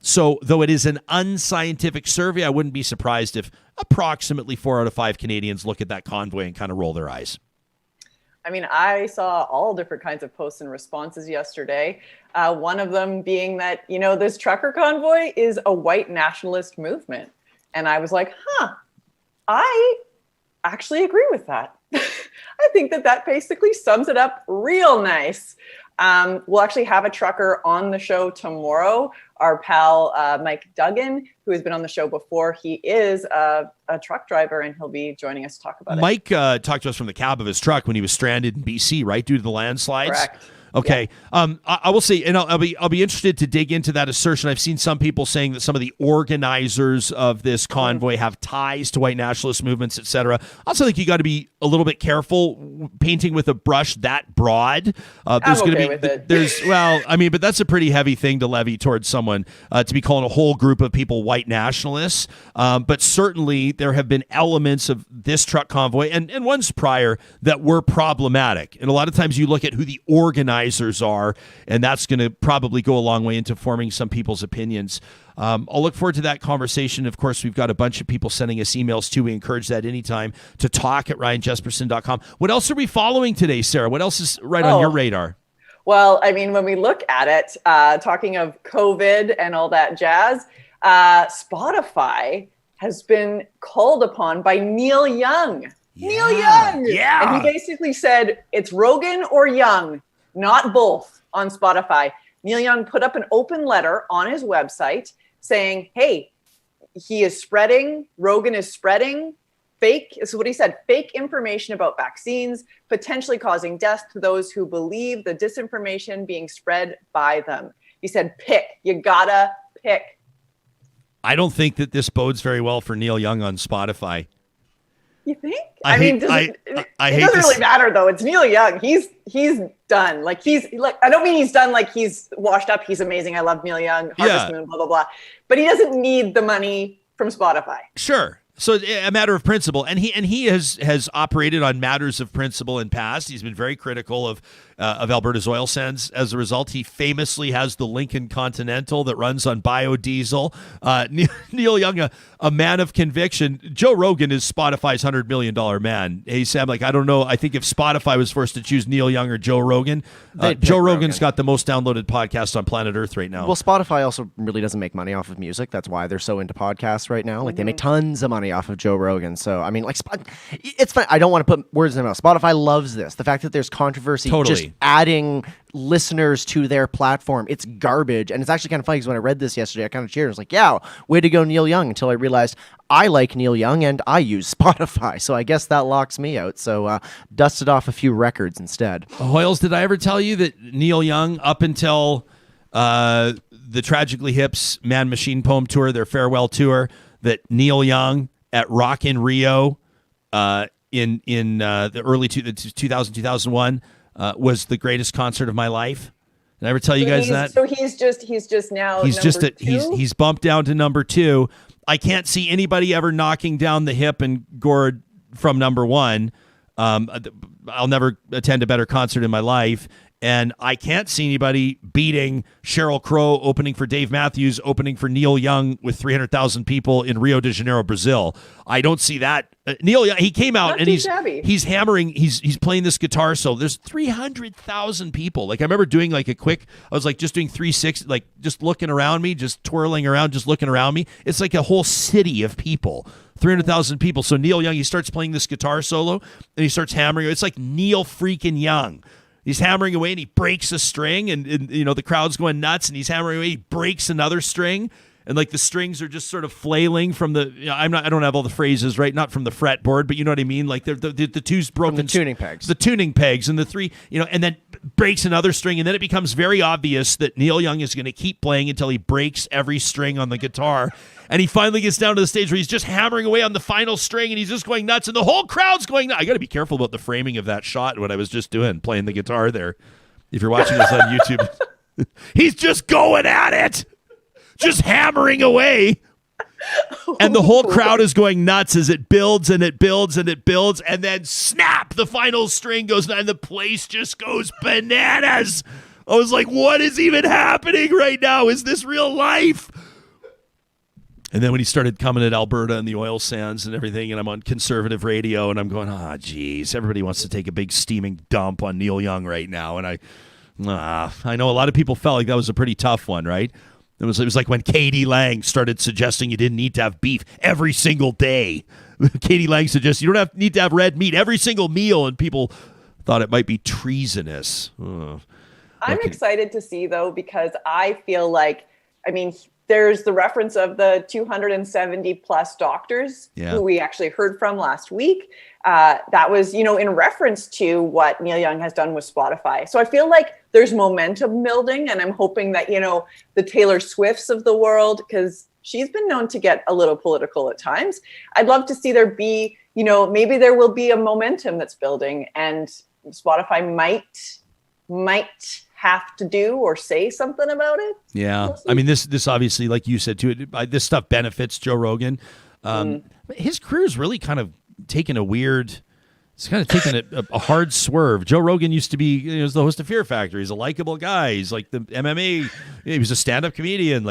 A: So though it is an unscientific survey, I wouldn't be surprised if approximately 4 out of 5 Canadians look at that convoy and kind of roll their eyes.
I: I mean, I saw all different kinds of posts and responses yesterday. One of them being that, you know, this trucker convoy is a white nationalist movement. And I was like, I actually agree with that. I think that basically sums it up real nice. We'll actually have a trucker on the show tomorrow. Our pal, Mike Duggan, who has been on the show before, he is a truck driver, and he'll be joining us to talk about it.
A: Mike talked to us from the cab of his truck when he was stranded in BC, right, due to the landslides?
I: Correct.
A: Okay. Yeah. I will say, and I'll be interested to dig into that assertion. I've seen some people saying that some of the organizers of this convoy have ties to white nationalist movements, et cetera. I also think you got to be a little bit careful painting with a brush that broad.
I: There's going to be,
A: but that's a pretty heavy thing to levy towards someone, to be calling a whole group of people white nationalists. But certainly there have been elements of this truck convoy and ones prior that were problematic. And a lot of times you look at who the organizers are, and that's going to probably go a long way into forming some people's opinions. I'll look forward to that conversation. Of course, we've got a bunch of people sending us emails too. We encourage that anytime to talk at ryanjesperson.com. What else are we following today, Sarah? What else is right on your radar?
I: Well, I mean, when we look at it, talking of COVID and all that jazz, Spotify has been called upon by Neil Young.
A: Yeah.
I: Neil Young!
A: Yeah.
I: And he basically said, it's Rogan or Young, not both on Spotify. Neil Young put up an open letter on his website saying, hey, Rogan is spreading fake, this is what he said, fake information about vaccines, potentially causing death to those who believe the disinformation being spread by them. He said, pick. You gotta pick.
A: I don't think that this bodes very well for Neil Young on Spotify.
I: You think?
A: It
I: doesn't really matter though. It's Neil Young. He's done. Like I don't mean he's done like he's washed up. He's amazing. I love Neil Young. Harvest Moon, blah blah blah. But he doesn't need the money from Spotify.
A: Sure. So a matter of principle, and he has operated on matters of principle in past. He's been very critical of Alberta's oil sands. As a result, he famously has the Lincoln Continental that runs on biodiesel. Neil Young, a man of conviction. Joe Rogan is Spotify's $100 million man. Hey Sam, I don't know. I think if Spotify was forced to choose Neil Young or Joe Rogan, Joe Rogan's got the most downloaded podcast on planet Earth right now.
E: Well, Spotify also really doesn't make money off of music. That's why they're so into podcasts right now. They make tons of money off of Joe Rogan. So, I mean, it's fine. I don't want to put words in my mouth. Spotify loves this. The fact that there's controversy just adding listeners to their platform, it's garbage. And it's actually kind of funny because when I read this yesterday, I kind of cheered. I was like, yeah, way to go, Neil Young, until I realized I like Neil Young and I use Spotify. So I guess that locks me out. So dusted off a few records instead.
A: Hoyles, did I ever tell you that Neil Young, up until the Tragically Hip's Man Machine Poem Tour, their farewell tour, that Neil Young at Rock in Rio in the early 2001 was the greatest concert of my life? Did I ever tell you guys that?
I: So he's just now
A: he's bumped down to number 2. I can't see anybody ever knocking down the Hip and Gord from number 1. I'll never attend a better concert in my life. And I can't see anybody beating Sheryl Crow opening for Dave Matthews, opening for Neil Young with 300,000 people in Rio de Janeiro, Brazil. I don't see that. Neil Young, he came out and he's hammering, he's playing this guitar solo. There's 300,000 people. I remember doing I was just doing 360, just looking around me, just twirling around, just looking around me. It's like a whole city of people. 300,000 people. So Neil Young, he starts playing this guitar solo and he starts hammering. It's like Neil freaking Young. He's hammering away and he breaks a string and the crowd's going nuts and he's hammering away. He breaks another string and the strings are just sort of flailing from the, I don't have all the phrases, right? Not from the fretboard, but you know what I mean? The two's broken.
E: From the tuning pegs.
A: The tuning pegs and the three, and then breaks another string. And then it becomes very obvious that Neil Young is going to keep playing until he breaks every string on the guitar. And he finally gets down to the stage where he's just hammering away on the final string and he's just going nuts and the whole crowd's going nuts. I got to be careful about the framing of that shot, what I was just doing, playing the guitar there. If you're watching this on YouTube, he's just going at it, just hammering away. And the whole crowd is going nuts as it builds and it builds and it builds. And then snap, the final string goes and the place just goes bananas. I was like, what is even happening right now? Is this real life? And then when he started coming at Alberta and the oil sands and everything, and I'm on conservative radio, and I'm going, geez, everybody wants to take a big steaming dump on Neil Young right now. And I know a lot of people felt like that was a pretty tough one, right? It was like when Katie Lang started suggesting you didn't need to have beef every single day. Katie Lang suggests you don't need to have red meat every single meal, and people thought it might be treasonous.
I: I'm excited to see, though, because I feel like, there's the reference of the 270 plus doctors who we actually heard from last week. That was, in reference to what Neil Young has done with Spotify. So I feel like there's momentum building, and I'm hoping that, the Taylor Swifts of the world, because she's been known to get a little political at times. I'd love to see there be, maybe there will be a momentum that's building, and Spotify might have to do or say something about it.
A: Yeah. This obviously, like you said too, this stuff benefits Joe Rogan. His career's really kind of taken a hard swerve. Joe Rogan used to be, he was the host of Fear Factor. He's a likable guy. He's like the MMA. He was a stand-up comedian.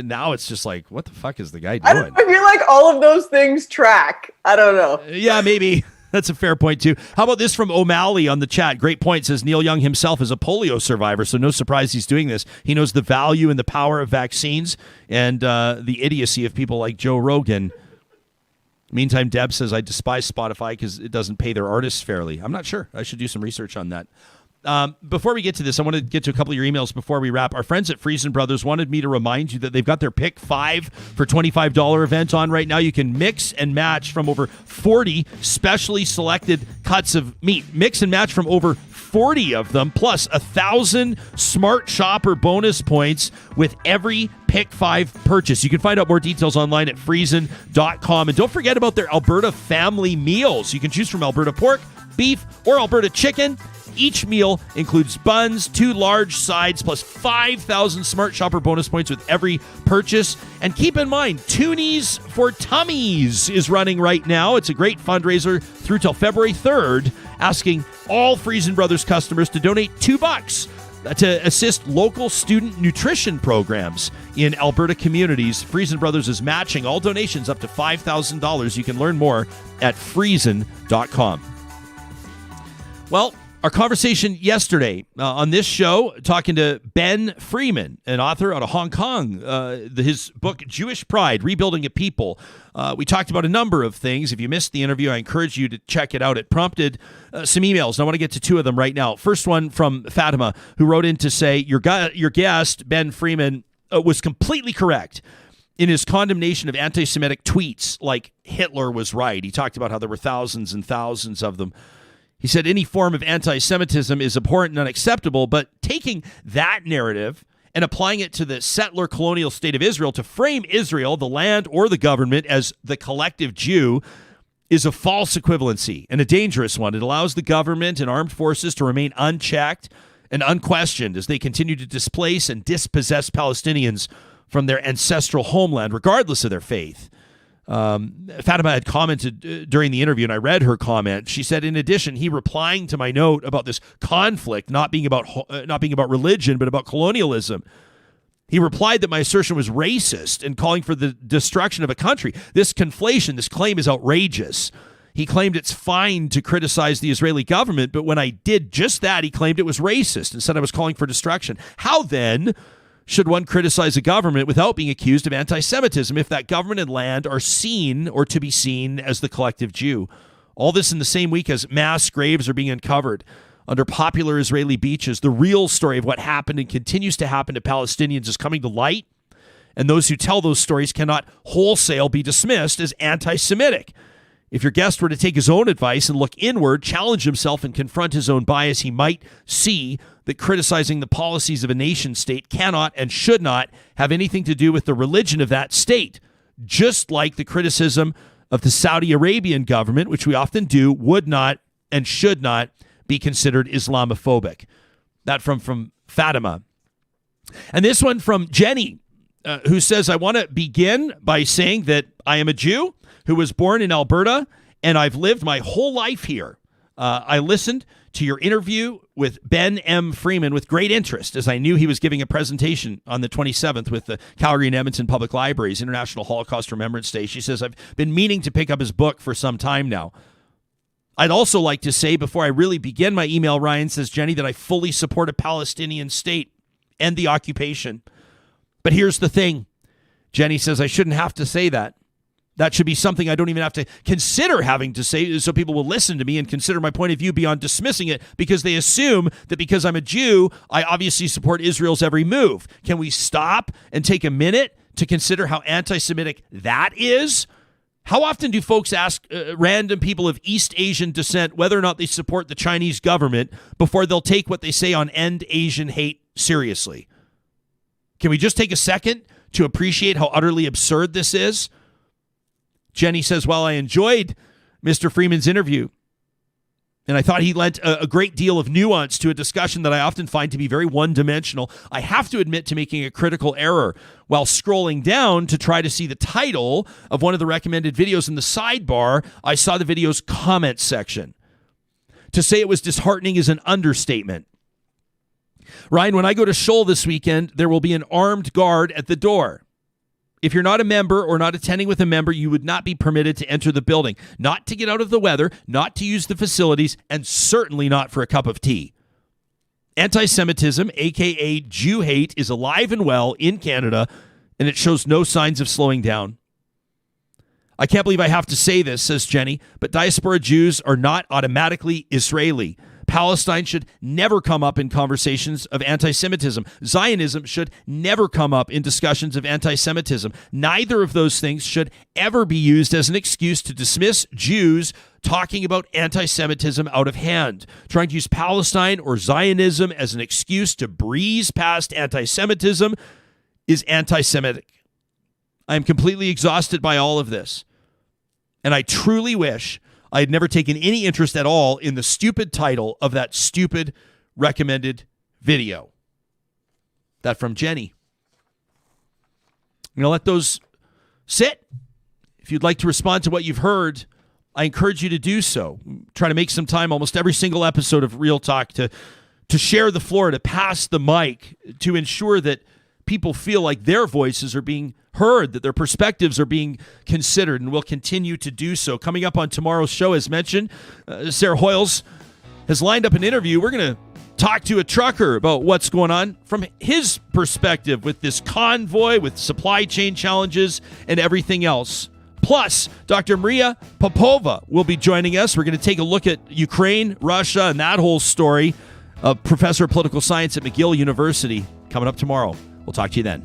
A: Now it's just like, what the fuck is the guy doing?
I: I feel like all of those things track. I don't know.
A: Yeah, maybe. That's a fair point, too. How about this from O'Malley on the chat? Great point. Says Neil Young himself is a polio survivor, so no surprise he's doing this. He knows the value and the power of vaccines and the idiocy of people like Joe Rogan. Meantime, Deb says, I despise Spotify because it doesn't pay their artists fairly. I'm not sure. I should do some research on that. Before we get to this, I want to get to a couple of your emails before we wrap. Our friends at Friesen Brothers wanted me to remind you that they've got their Pick 5 for $25 event on right now. You can mix and match from over 40 specially selected cuts of meat. Mix and match from over 40 of them, plus 1,000 Smart Shopper bonus points with every Pick 5 purchase. You can find out more details online at friesen.com. And don't forget about their Alberta family meals. You can choose from Alberta pork, beef, or Alberta chicken. Each meal includes buns, 2 large sides, plus 5,000 Smart Shopper bonus points with every purchase. And keep in mind, Toonies for Tummies is running right now. It's a great fundraiser through till February 3rd, asking all Friesen Brothers customers to donate $2 to assist local student nutrition programs in Alberta communities. Friesen Brothers is matching all donations up to $5,000. You can learn more at friesen.com. Well, our conversation yesterday on this show, talking to Ben Freeman, an author out of Hong Kong, his book, Jewish Pride, Rebuilding a People. We talked about a number of things. If you missed the interview, I encourage you to check it out. It prompted some emails, and I want to get to 2 of them right now. First one from Fatima, who wrote in to say, your guest, Ben Freeman, was completely correct in his condemnation of anti-Semitic tweets like Hitler was right. He talked about how there were thousands and thousands of them. He said any form of anti-Semitism is abhorrent and unacceptable, but taking that narrative and applying it to the settler colonial state of Israel to frame Israel, the land or the government, as the collective Jew is a false equivalency and a dangerous one. It allows the government and armed forces to remain unchecked and unquestioned as they continue to displace and dispossess Palestinians from their ancestral homeland, regardless of their faith. Fatima had commented during the interview, and I read her comment. She said, in addition, he replying to my note about this conflict not being about religion, but about colonialism. He replied that my assertion was racist and calling for the destruction of a country. This conflation, this claim is outrageous. He claimed it's fine to criticize the Israeli government, but when I did just that, he claimed it was racist and said I was calling for destruction. How then should one criticize a government without being accused of anti-Semitism if that government and land are seen or to be seen as the collective Jew? All this in the same week as mass graves are being uncovered under popular Israeli beaches. The real story of what happened and continues to happen to Palestinians is coming to light, and those who tell those stories cannot wholesale be dismissed as anti-Semitic. If your guest were to take his own advice and look inward, challenge himself, and confront his own bias, he might see that criticizing the policies of a nation state cannot and should not have anything to do with the religion of that state, just like the criticism of the Saudi Arabian government, which we often do, would not and should not be considered Islamophobic. That from Fatima. And this one from Jenny, who says, I want to begin by saying that I am a Jew who was born in Alberta, and I've lived my whole life here. I listened to your interview with Ben M. Freeman with great interest, as I knew he was giving a presentation on the 27th with the Calgary and Edmonton Public Libraries International Holocaust Remembrance Day. She says, I've been meaning to pick up his book for some time now. I'd also like to say, before I really begin my email, Ryan, says Jenny, that I fully support a Palestinian state and the occupation. But here's the thing. Jenny says, I shouldn't have to say that. That should be something I don't even have to consider having to say, so people will listen to me and consider my point of view beyond dismissing it, because they assume that because I'm a Jew, I obviously support Israel's every move. Can we stop and take a minute to consider how anti-Semitic that is? How often do folks ask random people of East Asian descent whether or not they support the Chinese government before they'll take what they say on End Asian Hate seriously? Can we just take a second to appreciate how utterly absurd this is? Jenny says, well, I enjoyed Mr. Freeman's interview, and I thought he lent a great deal of nuance to a discussion that I often find to be very one-dimensional. I have to admit to making a critical error while scrolling down to try to see the title of one of the recommended videos in the sidebar. I saw the video's comment section. To say it was disheartening is an understatement. Ryan, when I go to Schulz this weekend, there will be an armed guard at the door. If you're not a member or not attending with a member, you would not be permitted to enter the building, not to get out of the weather, not to use the facilities, and certainly not for a cup of tea. Anti-Semitism, aka Jew hate, is alive and well in Canada, and it shows no signs of slowing down. I can't believe I have to say this, says Jenny, but diaspora Jews are not automatically Israeli. Palestine should never come up in conversations of anti-Semitism. Zionism should never come up in discussions of anti-Semitism. Neither of those things should ever be used as an excuse to dismiss Jews talking about anti-Semitism out of hand. Trying to use Palestine or Zionism as an excuse to breeze past anti-Semitism is anti-Semitic. I am completely exhausted by all of this. And I truly wish I had never taken any interest at all in the stupid title of that stupid recommended video. That from Jenny. I'm going to let those sit. If you'd like to respond to what you've heard, I encourage you to do so. Try to make some time almost every single episode of Real Talk to share the floor, to pass the mic, to ensure that people feel like their voices are being heard, that their perspectives are being considered, and will continue to do so. Coming up on tomorrow's show, as mentioned, Sarah Hoyles has lined up an interview. We're going to talk to a trucker about what's going on from his perspective with this convoy, with supply chain challenges, and everything else. Plus, Dr. Maria Popova will be joining us. We're going to take a look at Ukraine, Russia, and that whole story. A professor of political science at McGill University. Coming up tomorrow. We'll talk to you then.